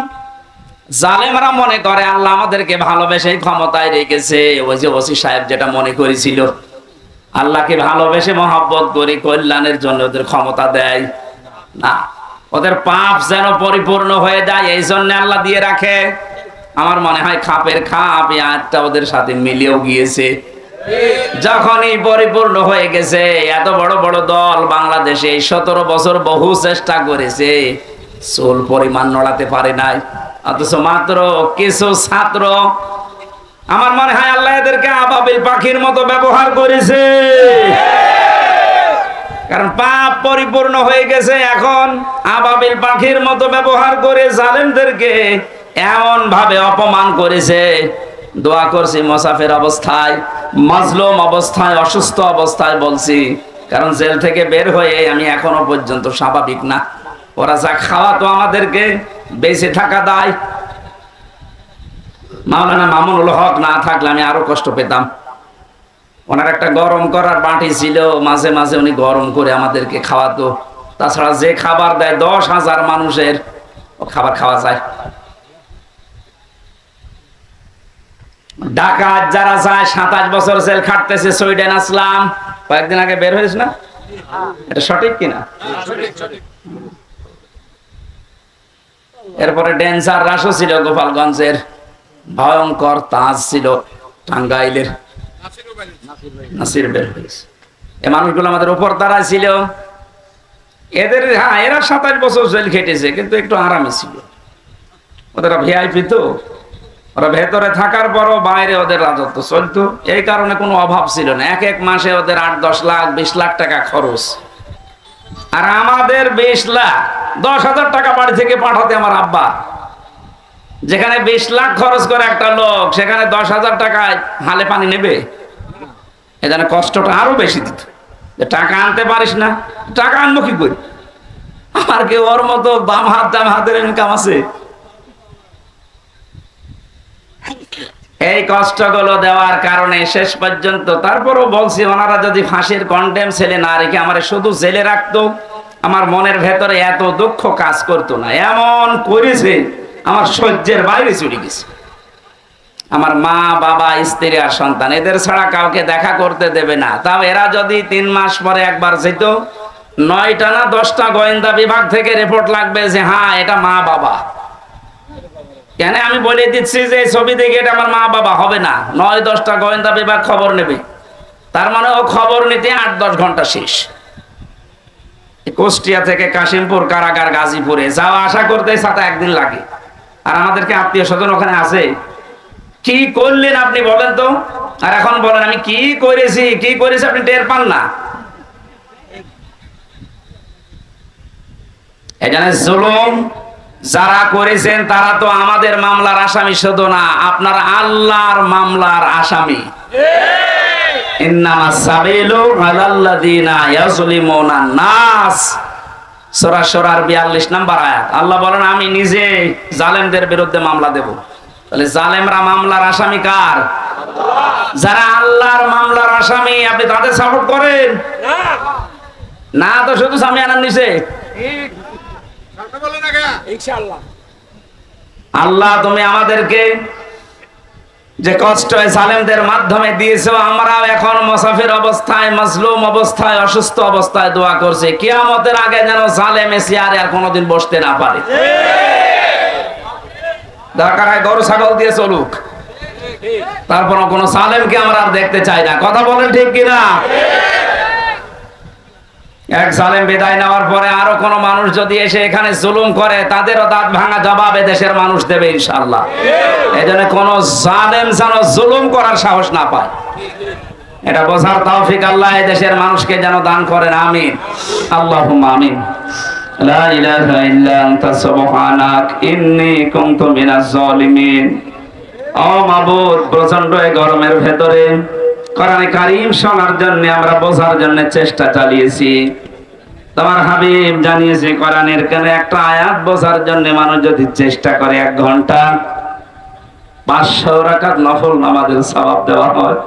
S1: জালেমরা মনে করে আল্লাহ আমাদেরকে ভালোবেসে ক্ষমতায় রেখেছে। ওই যে ওসি সাহেব যেটা মনে করেছিল, আল্লাহকে ভালোবেসে মহব্বত করে কল্যাণের জন্য ওদের ক্ষমতা দেয় না। ওদের পাপ যেন পরিপূর্ণ হয়ে যায়, এই জন্য আল্লাহ দিয়ে রাখে। আমার মনে হয় খাপের খাপ এই আয়াতটা ওদের সাথে মিলেও গিয়েছে। যখনই পরিপূর্ণ হয়ে গেছে, এত বড় বড় দল বাংলাদেশে 17 বছর বহু চেষ্টা করেছে, চুল পরিমাণ নড়াতে পারে নাই। অথচ মাত্র কিছু ছাত্র, আমার মনে হয় আল্লাহ এদেরকে আবাবিল পাখির মতো ব্যবহার করেছে। কারণ পাপ পরিপূর্ণ হয়ে গেছে, এখন আবাবিল পাখির মতো ব্যবহার করে জালেমদেরকে এমন ভাবে অপমান করেছে। দোয়া করছি মুসাফির অবস্থায়, মাজলুম অবস্থায়, অসুস্থ অবস্থায় বলছি, কারণ জেল থেকে বের হয়ে আমি এখনো পর্যন্ত স্বাভাবিক না। ওরা যা খাওয়াতো আমাদেরকে, বেঁচে থাকা দায়। মাওলানা মামুনুল হক না থাকলে আমি আরো কষ্ট পেতাম। ওনার একটা গরম করার বাটি ছিল, মাঝে মাঝে উনি গরম করে আমাদেরকে খাওয়াতো। তাছাড়া যে খাবার দেয় 10,000 মানুষের, ও খাবার খাওয়া যায়। ডাকাত যারা যায় 27 বছর জেল খাটতেছে, সুইডেন আসলাম কয়েকদিন আগে বের হয়েছে না? এটা সঠিক কিনা? এরপরে ডেঞ্জার রাসও ছিল গোপালগঞ্জের, ভয়ঙ্কর তাজ ছিল টাঙ্গাইলের নাসির বের হয়েছে। এই মানুষগুলো আমাদের উপর দ্বারা ছিল। এদের হ্যাঁ, এরা 27 বছর জেল খেটেছে, কিন্তু একটু আরামে ছিল। ওদের ভিআইপি তো, ওরা ভেতরে থাকার পরও বাইরে ওদের রাজত্ব চলতো। এই কারণে কোনো অভাব ছিল না। এক মাসে ওদের 8-10 লাখ 20 লাখ টাকা খরচ, আর আমাদের 20 লাখ 10,000 টাকা বাড়ি থেকে পাঠাতে আমার আব্বা। যেখানে 20 লাখ খরচ করে একটা লোক, সেখানে 10,000 টাকায় হালে পানি নেবে। এখানে কষ্টটা আরো বেশি দিত। টাকা আনতে পারিস না, টাকা আনবো কি করে? আমার কি ওর মতো বাম হাতের ইনকাম আছে? এই কষ্টগুলো দেওয়ার কারণে শেষ পর্যন্ত, তারপরও বলছি, ওনারা যদি ফাঁসির কন্ডেম ছেলে না রেখে আমার শুধু জেলে রাখতো, আমার মনের ভেতরে এত দুঃখ কাজ করতো না। এমন করেছে আমার সহ্যের বাইরে চলে গেছে। আমার মা, বাবা, স্ত্রী আর সন্তান, এদের ছাড়া কাউকে দেখা করতে দেবে না। তাও এরা যদি 3 মাস পরে একবার যেত, 9টা না 10টা গোয়েন্দা বিভাগ থেকে রিপোর্ট লাগবে যে হ্যাঁ এটা মা বাবা। কেন আমি বলে দিচ্ছি যে ছবি দেখে এটা আমার মা বাবা হবে না, 9-10টা গোয়েন্দা বিভাগ খবর নেবে। তার মানে ও খবর নিতে 8-10 ঘন্টা শেষ। কুষ্টিয়া থেকে কাশিমপুর কারাগার গাজীপুরে যাওয়া আসা করতে 7 দিন লাগে। আর আমাদেরকে আত্মীয় স্বজন ওখানে আছে। কি করলেন আপনি বলেন তো? আর এখন বলেন আমি কি করেছি আপনি টের পান না। এখানে জুলুম যারা করেছেন তারা তো আমাদের মামলার আসামি শুধু না, আপনার আল্লাহর মামলার আসামি। ইন্নামাস সাবিলু আলাল্লাযিনা ইয়াজলিমুনা নাস, সূরা শুরার 42 নম্বর আয়াত। আল্লাহ বলেন আমি নিজে জালেমদের বিরুদ্ধে মামলা দেব। তাহলে জালেমরা মামলার আসামি কার? যারা আল্লাহর মামলার আসামি, আপনি তাদের সাপোর্ট করেন না? তো শুধু স্বামী আনার নিচে আল্লাহ তুমি আমাদেরকে যে কষ্ট জালেমদের মাধ্যমে দিয়েছো, আমরাও এখন মুসাফির অবস্থায়, মাজলুম অবস্থায়, অসুস্থ অবস্থায় দোয়া করছি কিয়ামতের আগে যেন জালেম চেয়ারে আর কোনোদিন বসতে না পারে। দরকার হয় গরু ছাগল দিয়ে চলুক, তারপর কোন জালেমকে আমরা আর দেখতে চাই না। কথা বলেন ঠিক কিনা? এক জালেম বিদায় নেওয়ার পরে আরো কোন মানুষ যদি এসে এখানে জুলুম করে, তাদেরও দাঁত ভাঙা জবাব দেশের মানুষ দেবে ইনশাআল্লাহ। এজন্য কোন জালেম যেন জুলুম করার সাহস না পায়, এটা বোঝার তৌফিক আল্লাহ এই দেশের মানুষকে যেন দান করেন। আমিন, আল্লাহুম্মা আমিন। লা ইলাহা ইল্লা আনতা সুবহানাক ইন্নী কুনতু মিনাজ জালিমিন। ও মাবুদ, প্রচন্ড এই গরমের ভেতরে কোরআনে কারীম শোনার জন্য আমরা বোঝার জন্য চেষ্টা চালিয়েছি। তোমার হাবিব জানিয়েছে কোরআনের কেন একটা আয়াত বোঝার জন্য মানুষ যদি চেষ্টা করে 1 ঘন্টা 500 রাকাত নফল নামাজের সওয়াব দেওয়া হয়।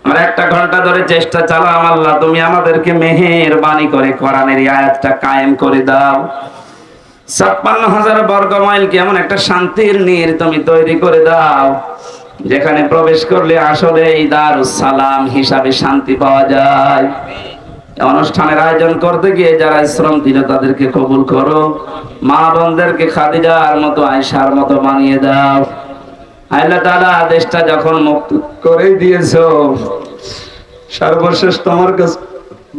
S1: আমরা 1 ঘন্টা ধরে চেষ্টা চালাম, আল্লাহ তুমি আমাদেরকে মেহেরবানি করে কোরআনের এই আয়াতটা কায়েম করে দাও। 56,000 বর্গ মাইল কি এমন একটা শান্তির নীড় তুমি তৈরি করে দাও, যেখানে প্রবেশ করলে আসলে এই দারুস সালাম হিসাবে শান্তি পাওয়া যায়। অনুষ্ঠানের আয়োজন করতে গিয়ে যারা শ্রম দিল তাদেরকে কবুল করো, মা বোনদেরকে খাদিজার মতো আয়েশার মতো বানিয়ে দাও। আল্লাহ তাআলা দেশটা যখন মুক্ত করে দিয়েছো, সর্বশেষ তোমার কাছে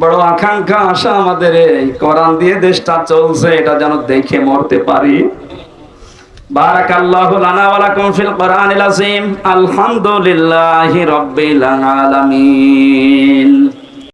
S1: বড় আকাঙ্ক্ষা আশা আমাদের এই কোরআন দিয়ে দেশটা চলছে এটা যেন দেখে মরতে পারি। বারাকাল্লাহু লানা ওয়া লাকুম ফিল কোরআনিল আযীম। আলহামদুলিল্লাহি রাব্বিল আলামিন।